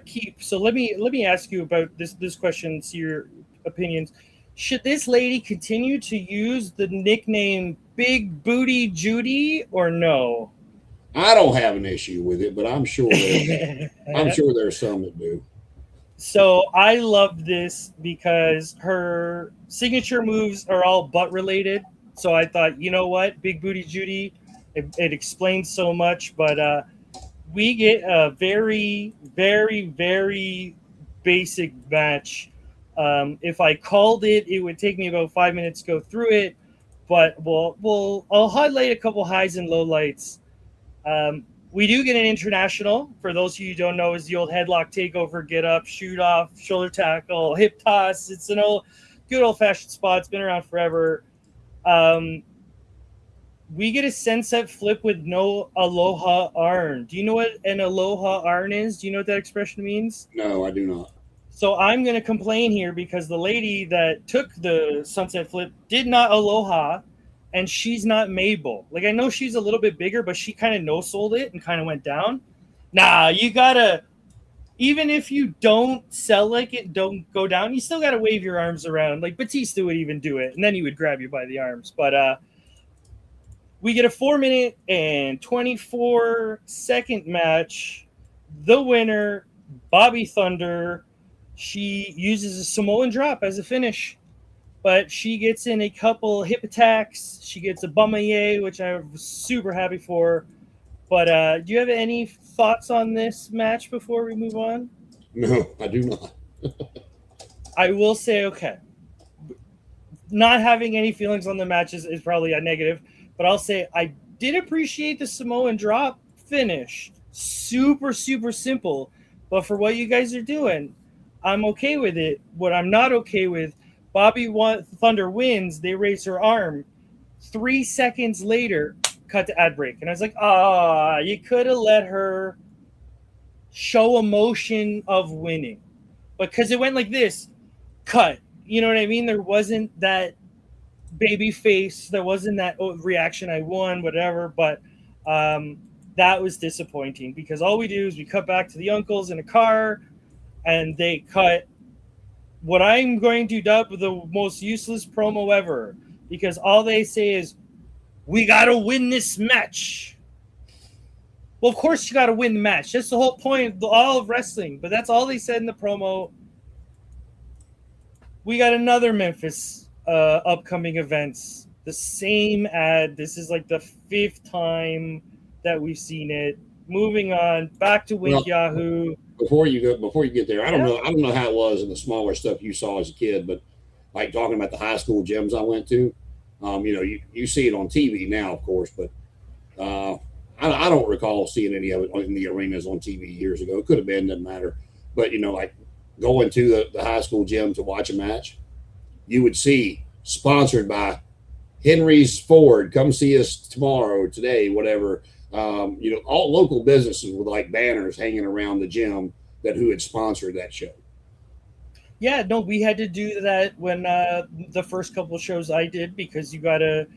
keep. So let me ask you about this question. See your opinions. Should this lady continue to use the nickname Big Booty Judy or no? I don't have an issue with it, but I'm sure there's some that do. So I love this because her signature moves are all butt related. So I thought, you know what, Big Booty Judy, it explains so much. But we get a very, very, very basic match. If I called it, it would take me about 5 minutes to go through it. But I'll highlight a couple highs and lowlights. We do get an international. For those of you who don't know, is the old headlock takeover, get up, shoot off, shoulder tackle, hip toss. It's an good old fashioned spot. It's been around forever. We get a sunset flip with no aloha arn. Do you know what an aloha arn is? Do you know what that expression means? No, I do not. So I'm going to complain here because the lady that took the sunset flip did not aloha, and she's not Mabel. Like, I know she's a little bit bigger, but she kind of no-sold it and kind of went down. Nah, you got to, even if you don't sell like it, don't go down, you still got to wave your arms around. Like, Batista would even do it, and then he would grab you by the arms. But we get a 4-minute and 24-second match. The winner, Bobby Thunder. She uses a Samoan drop as a finish, but she gets in a couple hip attacks. She gets a bumaye, which I'm super happy for. But do you have any thoughts on this match before we move on? No, I do not. I will say, okay, not having any feelings on the match is probably a negative, but I'll say I did appreciate the Samoan drop finish. Super, super simple. But for what you guys are doing, I'm okay with it. What I'm not okay with, Bobby Thunder wins. They raise her arm. 3 seconds later, cut to ad break. And I was like, you could have let her show emotion of winning. Because it went like this, cut. You know what I mean? There wasn't that baby face. There wasn't that reaction, I won, whatever. But that was disappointing because all we do is we cut back to the uncles in a car, and they cut what I'm going to dub the most useless promo ever, because all they say is, we got to win this match. Well, of course you got to win the match. That's the whole point of all of wrestling, but that's all they said in the promo. We got another Memphis upcoming events. The same ad. This is like the 5th time that we've seen it. Moving on, back to Wink Yahoo. Before you get there, I don't know how it was in the smaller stuff you saw as a kid, but like talking about the high school gyms I went to, you see it on TV now, of course, but I don't recall seeing any of it in the arenas on TV years ago. It could have been, doesn't matter. But like going to the high school gym to watch a match, you would see sponsored by Henry's Ford. Come see us tomorrow, today, whatever. All local businesses with like banners hanging around the gym that who had sponsored that show. Yeah, no, we had to do that when the first couple of shows I did, because you got to,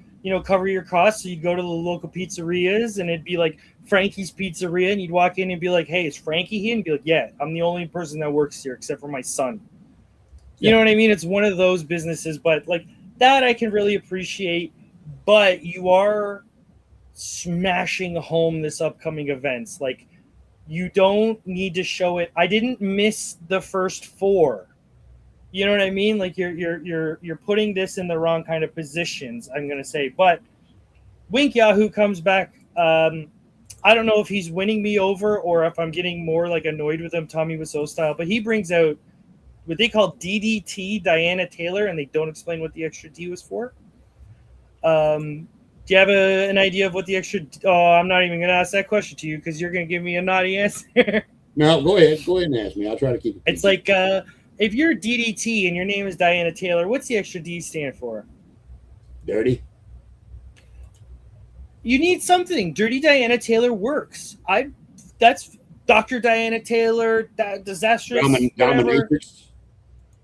cover your costs. So you'd go to the local pizzerias, and it'd be like Frankie's Pizzeria, and you'd walk in and be like, hey, is Frankie here? And be like, yeah, I'm the only person that works here except for my son. You know what I mean? It's one of those businesses, but like that I can really appreciate. But you are smashing home this upcoming events. Like, you don't need to show it. I didn't miss the first 4. You know what I mean? Like, you're putting this in the wrong kind of positions, I'm gonna say. But Wink Yahoo comes back. I don't know if he's winning me over or if I'm getting more like annoyed with him, Tommy Wiseau style, but he brings out what they call DDT Diana Taylor, and they don't explain what the extra D was for. Do you have an idea of what the extra? Oh, I'm not even going to ask that question to you because you're going to give me a naughty answer. No, go ahead and ask me. I'll try to keep it. It's like if you're DDT and your name is Diana Taylor, what's the extra D stand for? Dirty. You need something. Dirty Diana Taylor works. That's Dr. Diana Taylor, disastrous, whatever. Dominatrix.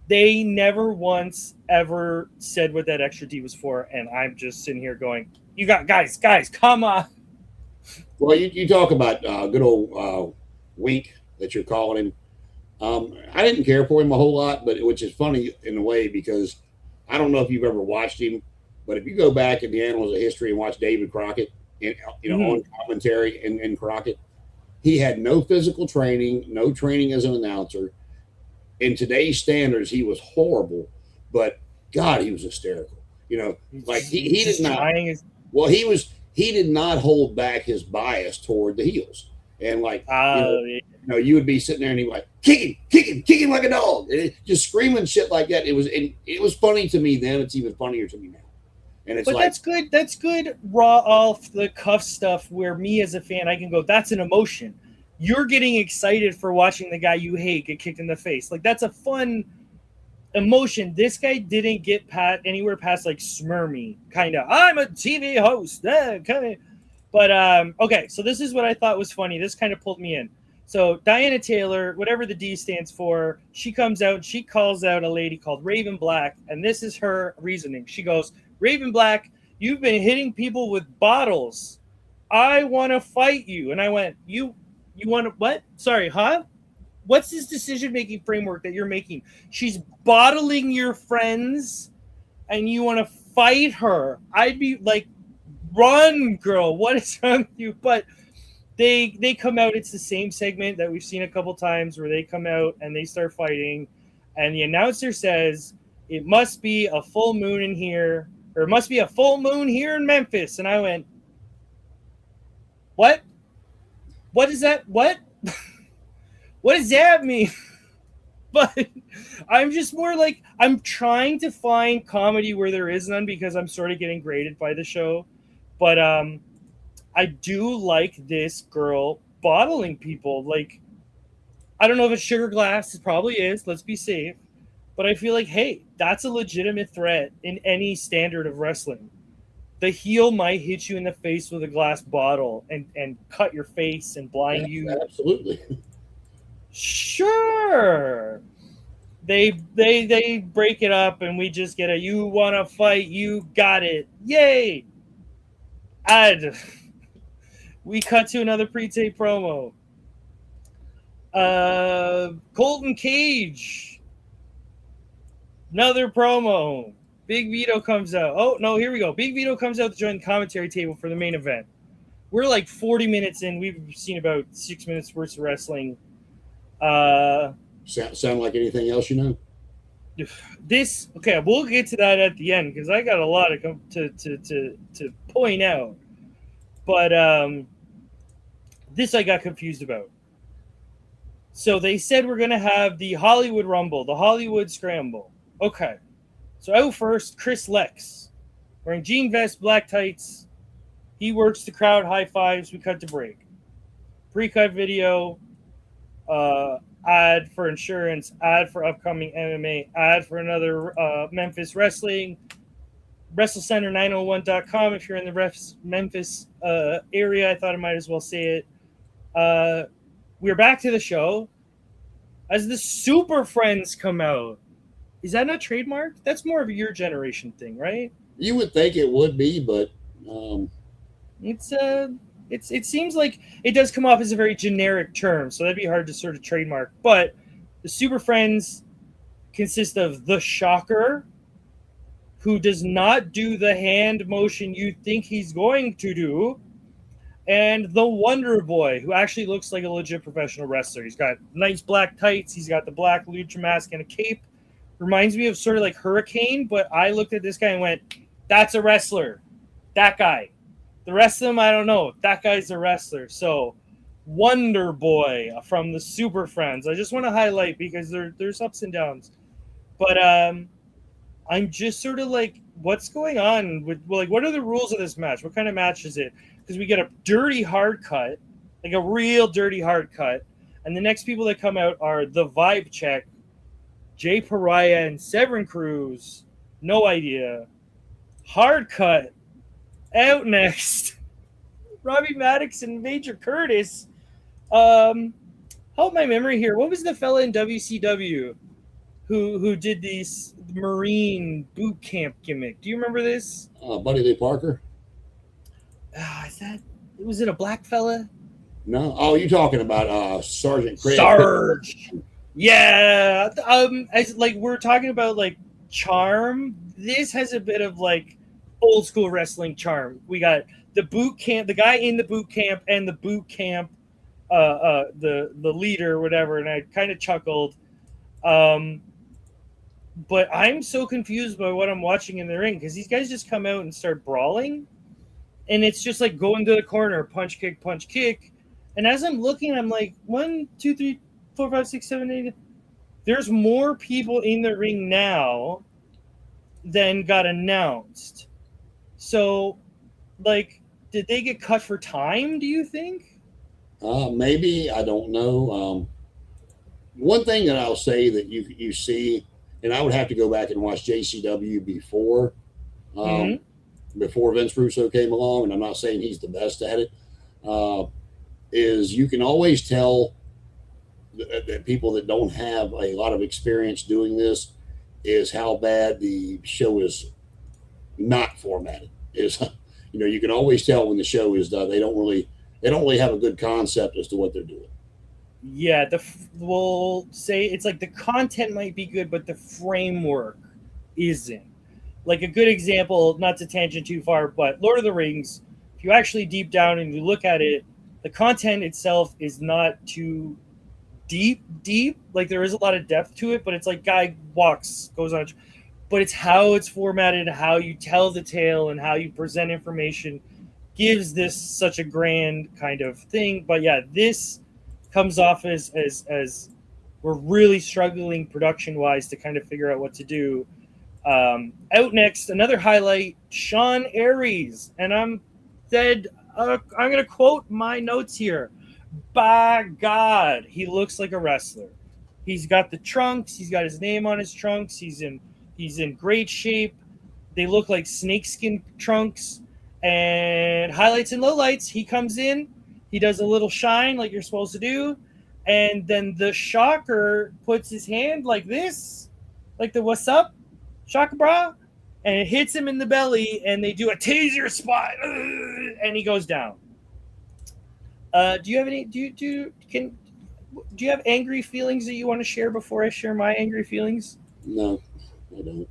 They never once ever said what that extra D was for, and I'm just sitting here going, "You got guys, come on." Well, you talk about good old Wink that you're calling him. I didn't care for him a whole lot, but which is funny in a way because I don't know if you've ever watched him, but if you go back in the annals of history and watch David Crockett, on commentary in Crockett, he had no physical training, no training as an announcer. In today's standards, he was horrible, but God, he was hysterical. Like he did not. Well, he did not hold back his bias toward the heels, and like you would be sitting there and he was like kick him like a dog, and just screaming shit like that. It was funny to me then. It's even funnier to me now. And it's that's good. That's good raw off the cuff stuff where me as a fan, I can go, that's an emotion. You're getting excited for watching the guy you hate get kicked in the face. Like that's a fun emotion. This guy didn't get anywhere past like smirmy kind of. I'm a TV host, kind of. But okay, so this is what I thought was funny. This kind of pulled me in. So Diana Taylor, whatever the D stands for, she comes out and she calls out a lady called Raven Black, and this is her reasoning. She goes, Raven Black, you've been hitting people with bottles. I want to fight you. And I went, you want to what? Sorry, huh? What's this decision-making framework that you're making? She's bottling your friends and you want to fight her. I'd be like, run, girl. What is wrong with you? But they come out. It's the same segment that we've seen a couple times where they come out and they start fighting. And the announcer says, it must be a full moon in here, or it must be a full moon here in Memphis. And I went, what? What is that? What? What does that mean? But I'm just more like, I'm trying to find comedy where there is none because I'm sort of getting graded by the show. But I do like this girl bottling people. Like, I don't know if it's sugar glass. It probably is. Let's be safe. But I feel like, hey, that's a legitimate threat in any standard of wrestling. The heel might hit you in the face with a glass bottle and cut your face and blind you. Absolutely. Sure. They break it up and we just get you want to fight, you got it. Yay. We cut to another pre-tape promo. Colton Cage. Another promo. Big Vito comes out. Oh, no, here we go. Big Vito comes out to join the commentary table for the main event. We're like 40 minutes in. We've seen about 6 minutes worth of wrestling. Sound like anything else you know? Okay, we'll get to that at the end because I got a lot to point out. But this I got confused about. So they said we're going to have the Hollywood Rumble, the Hollywood Scramble. Okay. So out first, Chris Lex, wearing jean vest, black tights. He works the crowd, high fives. We cut to break. Pre-cut video, ad for insurance, ad for upcoming MMA, ad for another Memphis wrestling. WrestleCenter901.com if you're in the Memphis area. I thought I might as well say it. We're back to the show as the Super Friends come out. Is that not trademarked? That's more of a your generation thing, right? You would think it would be, but it seems like it does come off as a very generic term, so that'd be hard to sort of trademark. But the Super Friends consist of the Shocker, who does not do the hand motion you think he's going to do, and the Wonder Boy, who actually looks like a legit professional wrestler. He's got nice black tights. He's got the black lucha mask and a cape. Reminds me of sort of like Hurricane, but I looked at this guy and went, that's a wrestler. That guy. The rest of them, I don't know. That guy's a wrestler. So, Wonder Boy from the Super Friends. I just want to highlight because there's ups and downs. But I'm just sort of like, what's going on? What are the rules of this match? What kind of match is it? Because we get a dirty hard cut, like a real dirty hard cut. And the next people that come out are the Vibe Check, Jay Pariah and Severin Cruz. No idea. Hard cut. Out next. Robbie Maddox and Major Curtis. Help my memory here. What was the fella in WCW who did these Marine boot camp gimmick? Do you remember this? Buddy Lee Parker. Is that was it a black fella? No. Oh, you talking about Sergeant Craig? Sarge. Yeah. As like we're talking about like charm. This has a bit of like old school wrestling charm. We got the boot camp, the guy in the boot camp, and the boot camp, the leader, or whatever. And I kind of chuckled. But I'm so confused by what I'm watching in the ring because these guys just come out and start brawling, and it's just like going to the corner, punch, kick, punch, kick. And as I'm looking, I'm like, 1, 2, 3, 4, 5, 6, 7, 8. There's more people in the ring now than got announced. So, like, did they get cut for time, do you think? Maybe, I don't know. One thing that I'll say that you see, and I would have to go back and watch JCW before Vince Russo came along, and I'm not saying he's the best at it. Is you can always tell that people that don't have a lot of experience doing this is how bad the show is not formatted. Is you can always tell when the show is done. They don't really have a good concept as to what they're doing. Yeah, we'll say it's like the content might be good, but the framework isn't. Like a good example, not to tangent too far, but Lord of the Rings, if you actually deep down and you look at it, the content itself is not too deep. Like there is a lot of depth to it, but it's like guy walks, goes on, but it's how it's formatted, how you tell the tale, and how you present information gives this such a grand kind of thing. But yeah, this comes off as we're really struggling production wise to kind of figure out what to do. Out next, another highlight, Sean Aries, and I'm going to quote my notes here. By God, he looks like a wrestler. He's got the trunks. He's got his name on his trunks. He's in great shape. They look like snakeskin trunks. And highlights and lowlights, he comes in. He does a little shine like you're supposed to do. And then the Shocker puts his hand like this, like the what's up, Shaka bra, and it hits him in the belly, and they do a taser spot, and he goes down. Do you have any? Do you have angry feelings that you want to share before I share my angry feelings? No, I don't.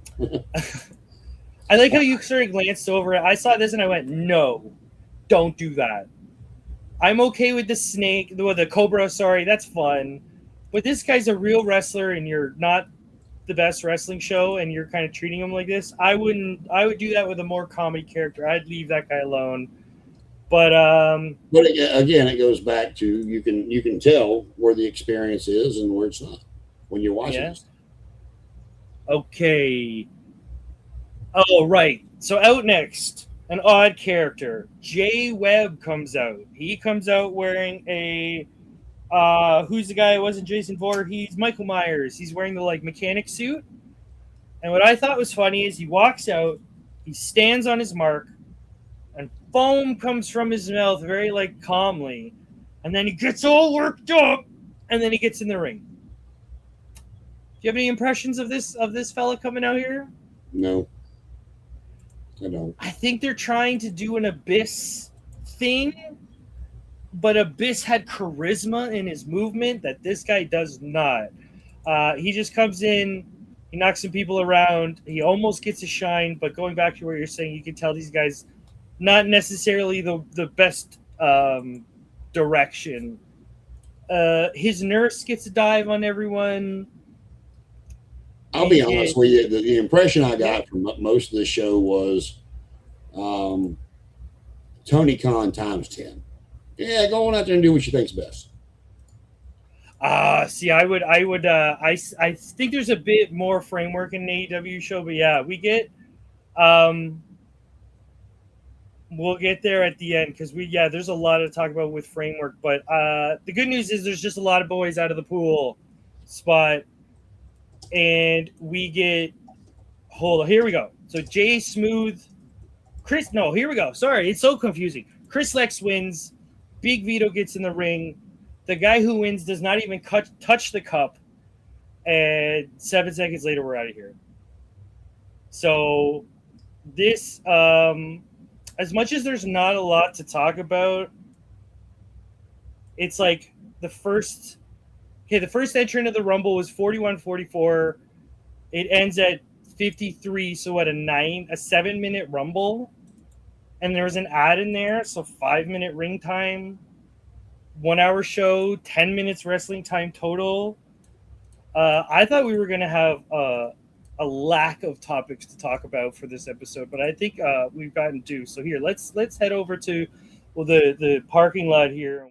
I like how you sort of glanced over it. I saw this and I went, no, don't do that. I'm okay with the snake, the cobra, sorry, that's fun. But this guy's a real wrestler and you're not the best wrestling show and you're kind of treating him like this. I would do that with a more comedy character. I'd leave that guy alone. But again, it goes back to you can tell where the experience is and where it's not when you're watching this. Okay. Oh, right. So out next, an odd character. Jay Webb comes out. He comes out wearing a who's the guy? It wasn't Jason Voorhees. Michael Myers. He's wearing the like mechanic suit. And what I thought was funny is he walks out, he stands on his mark, and foam comes from his mouth very like calmly, and then he gets all worked up, and then he gets in the ring. Do you have any impressions of this fella coming out here? No. I don't. I think they're trying to do an Abyss thing, but Abyss had charisma in his movement that this guy does not. He just comes in, he knocks some people around, he almost gets a shine, but going back to what you're saying, you can tell these guys not necessarily the best direction. His nurse gets a dive on everyone. I'll be honest with you. The impression I got from most of the show was Tony Khan times 10. Yeah, go on out there and do what you think's best. See, I think there's a bit more framework in the AEW show, but yeah, we'll get there at the end because there's a lot to talk about with framework, but the good news is there's just a lot of boys out of the pool spot. And we get here we go. So Jay Smooth, here we go. Sorry, it's so confusing. Chris Lex wins. Big Vito gets in the ring. The guy who wins does not even touch the cup, and 7 seconds later, we're out of here. So this, as much as there's not a lot to talk about, it's like the first entrant of the Rumble was 41-44. It ends at 53, so at a 7-minute Rumble. And there was an ad in there, so 5-minute ring time, 1 hour show, 10 minutes wrestling time total. I thought we were going to have a lack of topics to talk about for this episode, but I think we've gotten due. So here, let's head over to the parking lot here.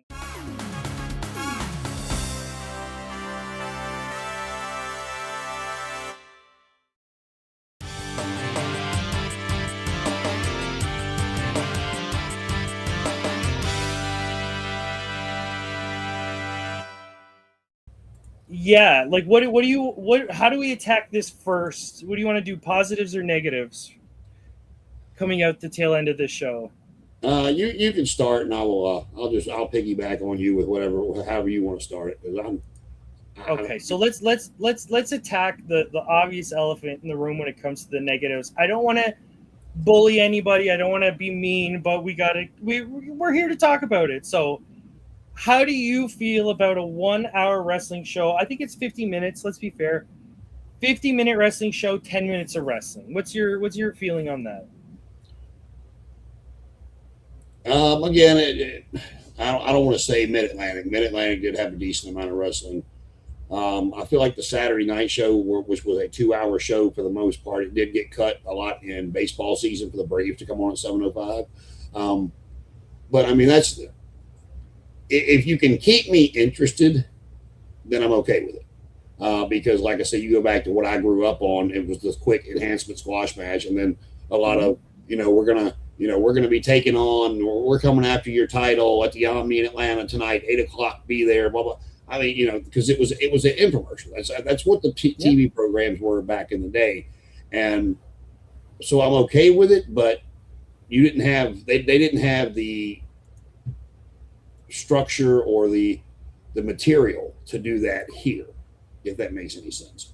Yeah, like how do we attack this first? What do you want to do, positives or negatives coming out the tail end of this show? You can start, and I'll piggyback on you with however you want to start it, because okay. So let's attack the obvious elephant in the room when it comes to the negatives. I don't want to bully anybody. I don't want to be mean, but we're here to talk about it. So how do you feel about a 1 hour wrestling show? I think it's 50 minutes. Let's be fair. 50-minute wrestling show, 10 minutes of wrestling. What's your feeling on that? Again, I don't want to say Mid-Atlantic. Mid-Atlantic did have a decent amount of wrestling. I feel like the Saturday night show, which was a 2 hour show for the most part, it did get cut a lot in baseball season for the Braves to come on at 7:05. But I mean, if you can keep me interested, then I'm okay with it. Because like I said, you go back to what I grew up on, it was this quick enhancement squash match. And then a lot of, we're going to be taking on, or we're coming after your title at the Omni in Atlanta tonight, 8:00, be there, blah, blah. I mean, because it was an infomercial. That's what the TV programs were back in the day. And so I'm okay with it, but they didn't have the structure or the material to do that here, if that makes any sense.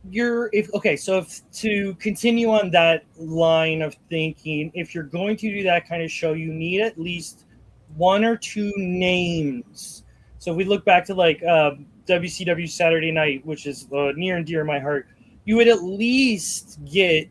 So to continue on that line of thinking, if you're going to do that kind of show, you need at least one or two names. So if we look back to like WCW Saturday Night, which is near and dear to my heart, you would at least get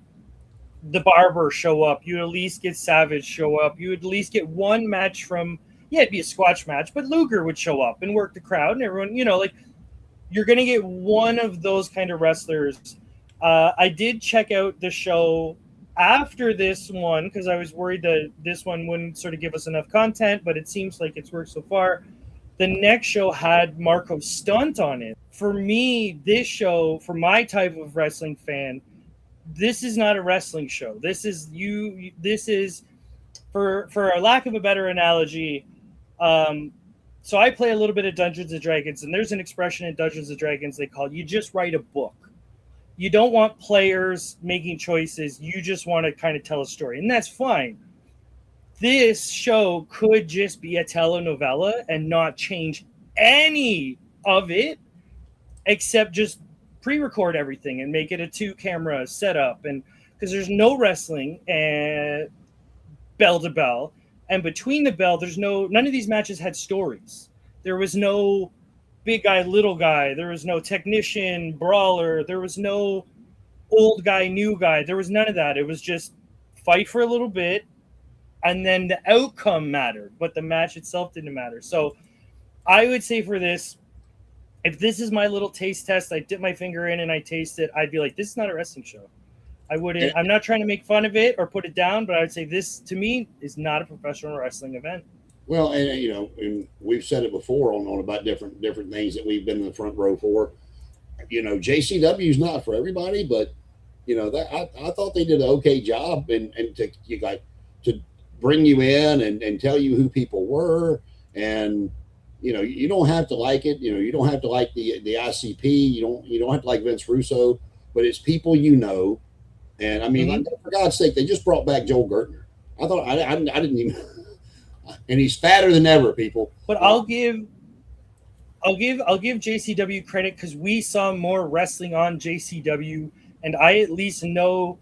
the Barber show up. You would at least get Savage show up. You would at least get one match from, it'd be a squash match, but Luger would show up and work the crowd, and everyone, you're going to get one of those kind of wrestlers. I did check out the show after this one because I was worried that this one wouldn't sort of give us enough content, but it seems like it's worked so far. The next show had Marco Stunt on it. For me, this show, for my type of wrestling fan, this is not a wrestling show. This is for a lack of a better analogy. So I play a little bit of Dungeons and Dragons, and there's an expression in Dungeons and Dragons they call you just write a book. You don't want players making choices. You just want to kind of tell a story, and that's fine. This show could just be a telenovela and not change any of it except just pre-record everything and make it a 2-camera setup, and because there's no wrestling and bell to bell, and between the bell none of these matches had stories. There was no big guy, little guy. There was no technician, brawler. There was no old guy, new guy. There was none of that. It was just fight for a little bit, and then the outcome mattered, but the match itself didn't matter. So I would say for this, if this is my little taste test, I dip my finger in and I taste it, I'd be like, this is not a wrestling show. I'm not trying to make fun of it or put it down, but I would say this, to me, is not a professional wrestling event. Well, and and we've said it before on about different things that we've been in the front row for. JCW is not for everybody, but that I thought they did an okay job and to bring you in and tell you who people were, and you don't have to like it. You don't have to like the ICP. You don't have to like Vince Russo, but it's people and I mean, like, for God's sake, they just brought back Joel Gertner. I thought I didn't even. and he's fatter than ever, people. But I'll give JCW credit because we saw more wrestling on JCW, and I at least know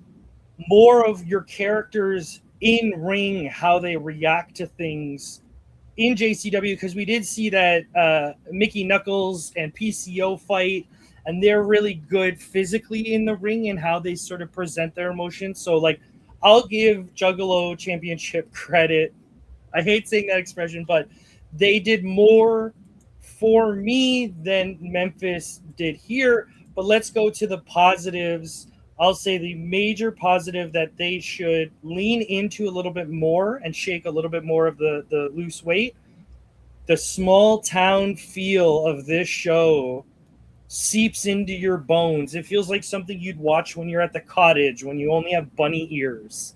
more of your characters in ring, how they react to things in JCW, because we did see that Mickey Knuckles and PCO fight, and they're really good physically in the ring and how they sort of present their emotions. So, like, I'll give Juggalo Championship credit. I hate saying that expression, but they did more for me than Memphis did here. But let's go to the positives. I'll say the major positive that they should lean into a little bit more and shake a little bit more of the loose weight. The small town feel of this show seeps into your bones. It feels like something you'd watch when you're at the cottage when you only have bunny ears.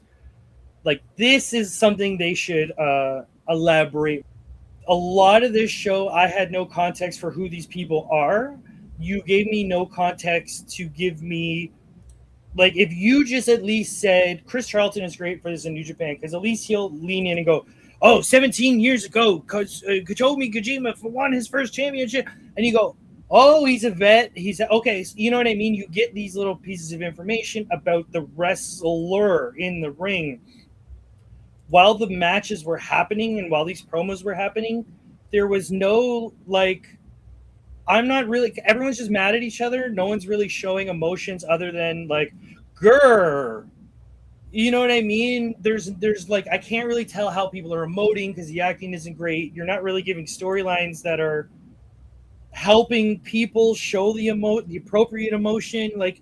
Like, this is something they should elaborate. A lot of this show, I had no context for who these people are. You gave me no context to give me, like, if you just at least said Chris Charlton is great for this in New Japan, because at least he'll lean in and go, oh, 17 years ago, Kotomi Kojima won his first championship. And you go, oh, he's a vet. He's okay. So, you know what I mean? You get these little pieces of information about the wrestler in the ring. While the matches were happening and while these promos were happening, there was no, like, I'm not really, everyone's just mad at each other. No one's really showing emotions other than, like, grrr. You know what I mean? There's like, I can't really tell how people are emoting because the acting isn't great. You're not really giving storylines that are helping people show the appropriate emotion. Like,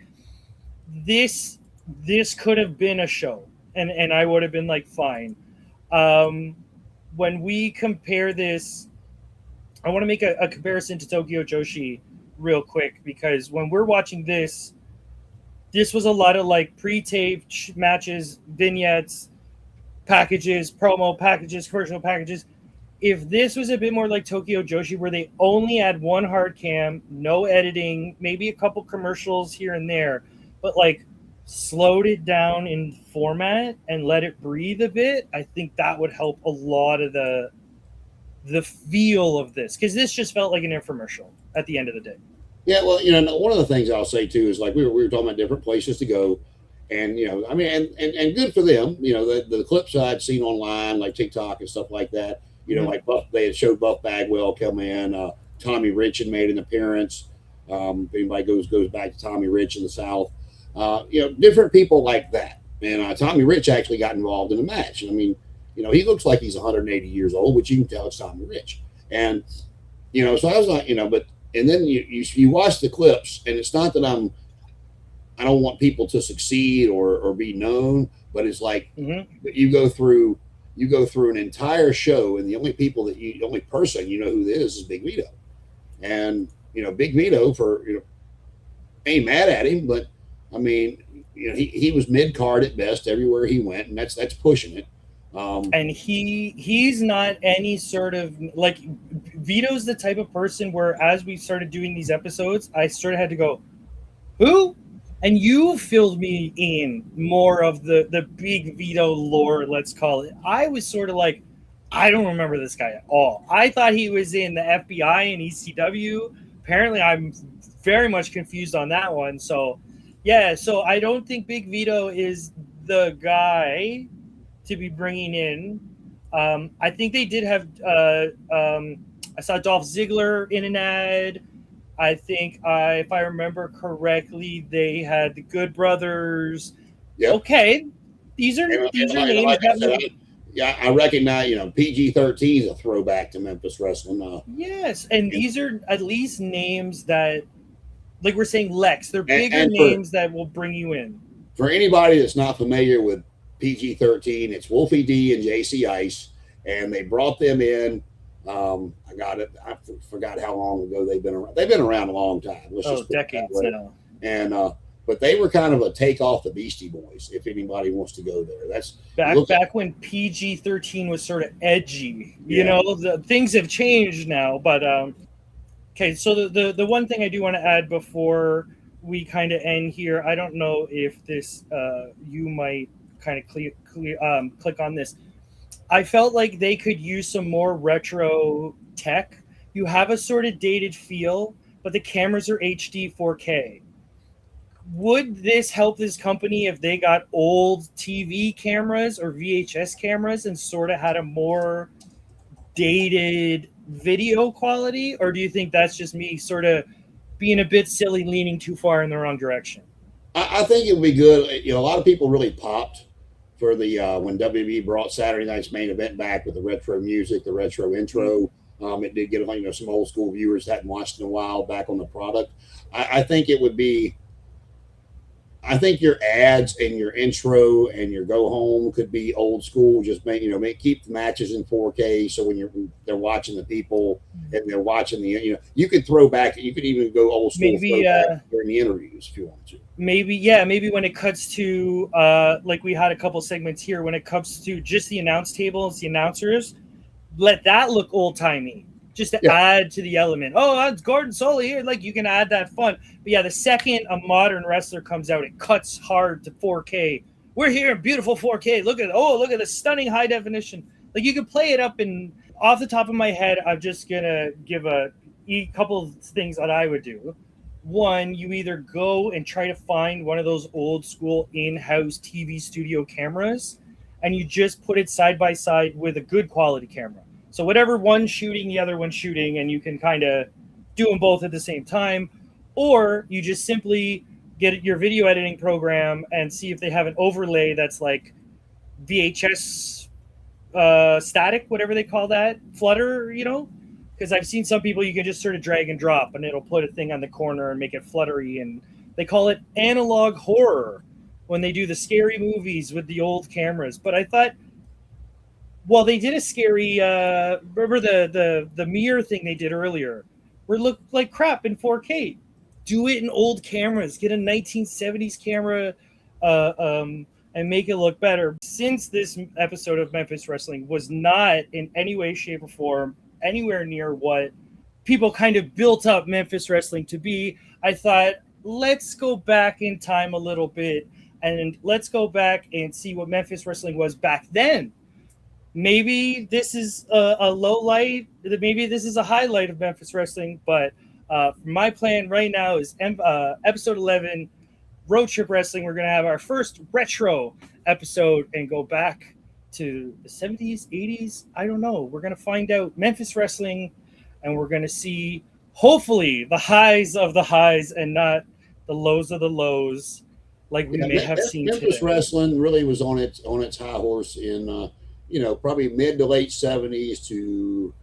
this could have been a show, and I would have been like, fine. When we compare this, I want to make a comparison to Tokyo Joshi real quick, because when we're watching this was a lot of like pre-taped matches, vignettes, packages, promo packages, commercial packages. If this was a bit more like Tokyo Joshi, where they only had one hard cam, no editing, maybe a couple commercials here and there, but like slowed it down in format and let it breathe a bit, I think that would help a lot of the feel of this, because this just felt like an infomercial at the end of the day. Yeah, well, one of the things I'll say too is, like, we were talking about different places to go, and I mean, and good for them. The clips I'd seen online, like TikTok and stuff like that. Like they had showed Buff Bagwell come in. Tommy Rich had made an appearance. If anybody goes back to Tommy Rich in the South, different people like that. And Tommy Rich actually got involved in the match. I mean, he looks like he's 180 years old, which you can tell it's Tommy Rich. And so I was like, but. And then you watch the clips, and it's not that I don't want people to succeed or be known, but it's like you go through an entire show, and the only person who this is Big Vito. And Big Vito, for ain't mad at him, but I mean, he was mid card at best everywhere he went, and that's pushing it. And he's not any sort of, like, Vito's the type of person where, as we started doing these episodes, I sort of had to go, who? And you filled me in more of the Big Vito lore, let's call it. I was sort of like, I don't remember this guy at all. I thought he was in the FBI and ECW. Apparently, I'm very much confused on that one. So, yeah, so I don't think Big Vito is the guy to be bringing in. I think they did have I saw Dolph Ziggler in an ad. I think if I remember correctly, they had the Good Brothers. Yep. Okay, these are names like that. I recognize. PG-13 is a throwback to Memphis wrestling. Yes, and these are at least names that, like we're saying, Lex. They're bigger names that will bring you in. For anybody that's not familiar with PG-13, it's Wolfie D and JC Ice, and they brought them in. I forgot how long ago they've been around. They've been around a long time. Decades now. And but they were kind of a take off the Beastie Boys. If anybody wants to go there, that's back when PG-13 was sort of edgy. The things have changed now. But okay, so the one thing I do want to add before we kind of end here, I don't know if this you might kind of click on this. I felt like they could use some more retro tech. You have a sort of dated feel, but the cameras are HD 4K. Would this help this company if they got old TV cameras or VHS cameras and sort of had a more dated video quality? Or do you think that's just me sort of being a bit silly, leaning too far in the wrong direction? I think it would be good. A lot of people really popped for the when WWE brought Saturday Night's Main Event back with the retro music, the retro intro. It did get some old school viewers that hadn't watched in a while back on the product. I think it would be. I think your ads and your intro and your go home could be old school. Just keep the matches in 4K. So when they're watching the people and they're watching you could throw back. You could even go old school Maybe during the interviews if you want to. Maybe when it cuts to like we had a couple segments here, when it comes to just the announce tables, the announcers, let that look old timey. Just to add to the element. Oh, that's Gordon Solie here. Like, you can add that fun. But yeah, the second a modern wrestler comes out, it cuts hard to 4K. We're here in beautiful 4K. Look at the stunning high definition. Like, you can play it up, and off the top of my head, I'm just gonna give a couple of things that I would do. One, you either go and try to find one of those old school in-house TV studio cameras, and you just put it side by side with a good quality camera. So whatever one's shooting, the other one's shooting, and you can kind of do them both at the same time. Or you just simply get your video editing program and see if they have an overlay that's like VHS static, whatever they call that, flutter, because I've seen some people you can just sort of drag and drop, and it'll put a thing on the corner and make it fluttery, and they call it analog horror when they do the scary movies with the old cameras. But I thought, well, they did a scary. Remember the mirror thing they did earlier, where it looked like crap in 4K. Do it in old cameras. Get a 1970s camera, and make it look better. Since this episode of Memphis Wrestling was not in any way, shape, or form anywhere near what people kind of built up Memphis Wrestling to be, I thought, let's go back in time a little bit, and let's go back and see what Memphis Wrestling was back then. Maybe this is a low light. Maybe this is a highlight of Memphis Wrestling. But my plan right now is episode 11, Road Trip Wrestling. We're going to have our first retro episode and go back to the 70s, 80s. I don't know. We're going to find out Memphis Wrestling, and we're going to see, hopefully, the highs of the highs and not the lows of the lows like we may have seen Memphis today. Wrestling really was on its high horse in probably mid to late 70s to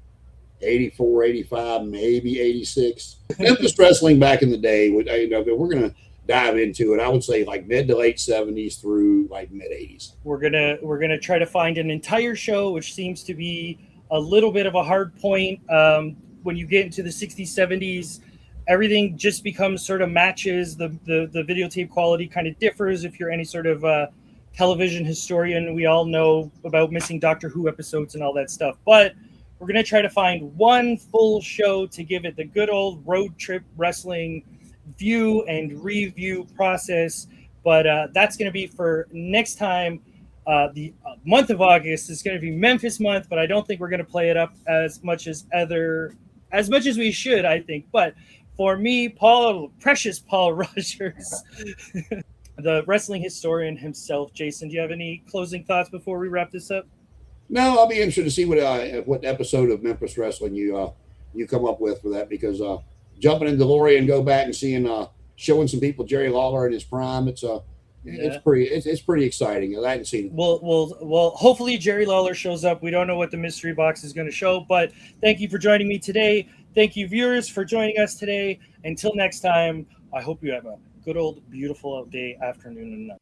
84, 85, maybe 86. Memphis Wrestling back in the day, we're going to dive into it. I would say like mid to late 70s through like mid 80s. We're gonna try to find an entire show, which seems to be a little bit of a hard point. When you get into the 60s, 70s, everything just becomes sort of matches. The videotape quality kind of differs if you're any sort of television historian. We all know about missing Doctor Who episodes and all that stuff, but we're going to try to find one full show to give it the good old road trip wrestling view and review process. But that's going to be for next time. The month of August is going to be Memphis month, but I don't think we're going to play it up as much as we should, I think. But for me, precious Paul Rogers, the wrestling historian himself, Jason, do you have any closing thoughts before we wrap this up? No, I'll be interested to see what episode of Memphis Wrestling you come up with for that, because jumping in DeLorean, go back and seeing showing some people Jerry Lawler in his prime, it's pretty exciting. I hadn't seen it. Well, hopefully Jerry Lawler shows up. We don't know what the mystery box is going to show, but thank you for joining me today. Thank you, viewers, for joining us today. Until next time, I hope you have a good old beautiful day, afternoon, and night.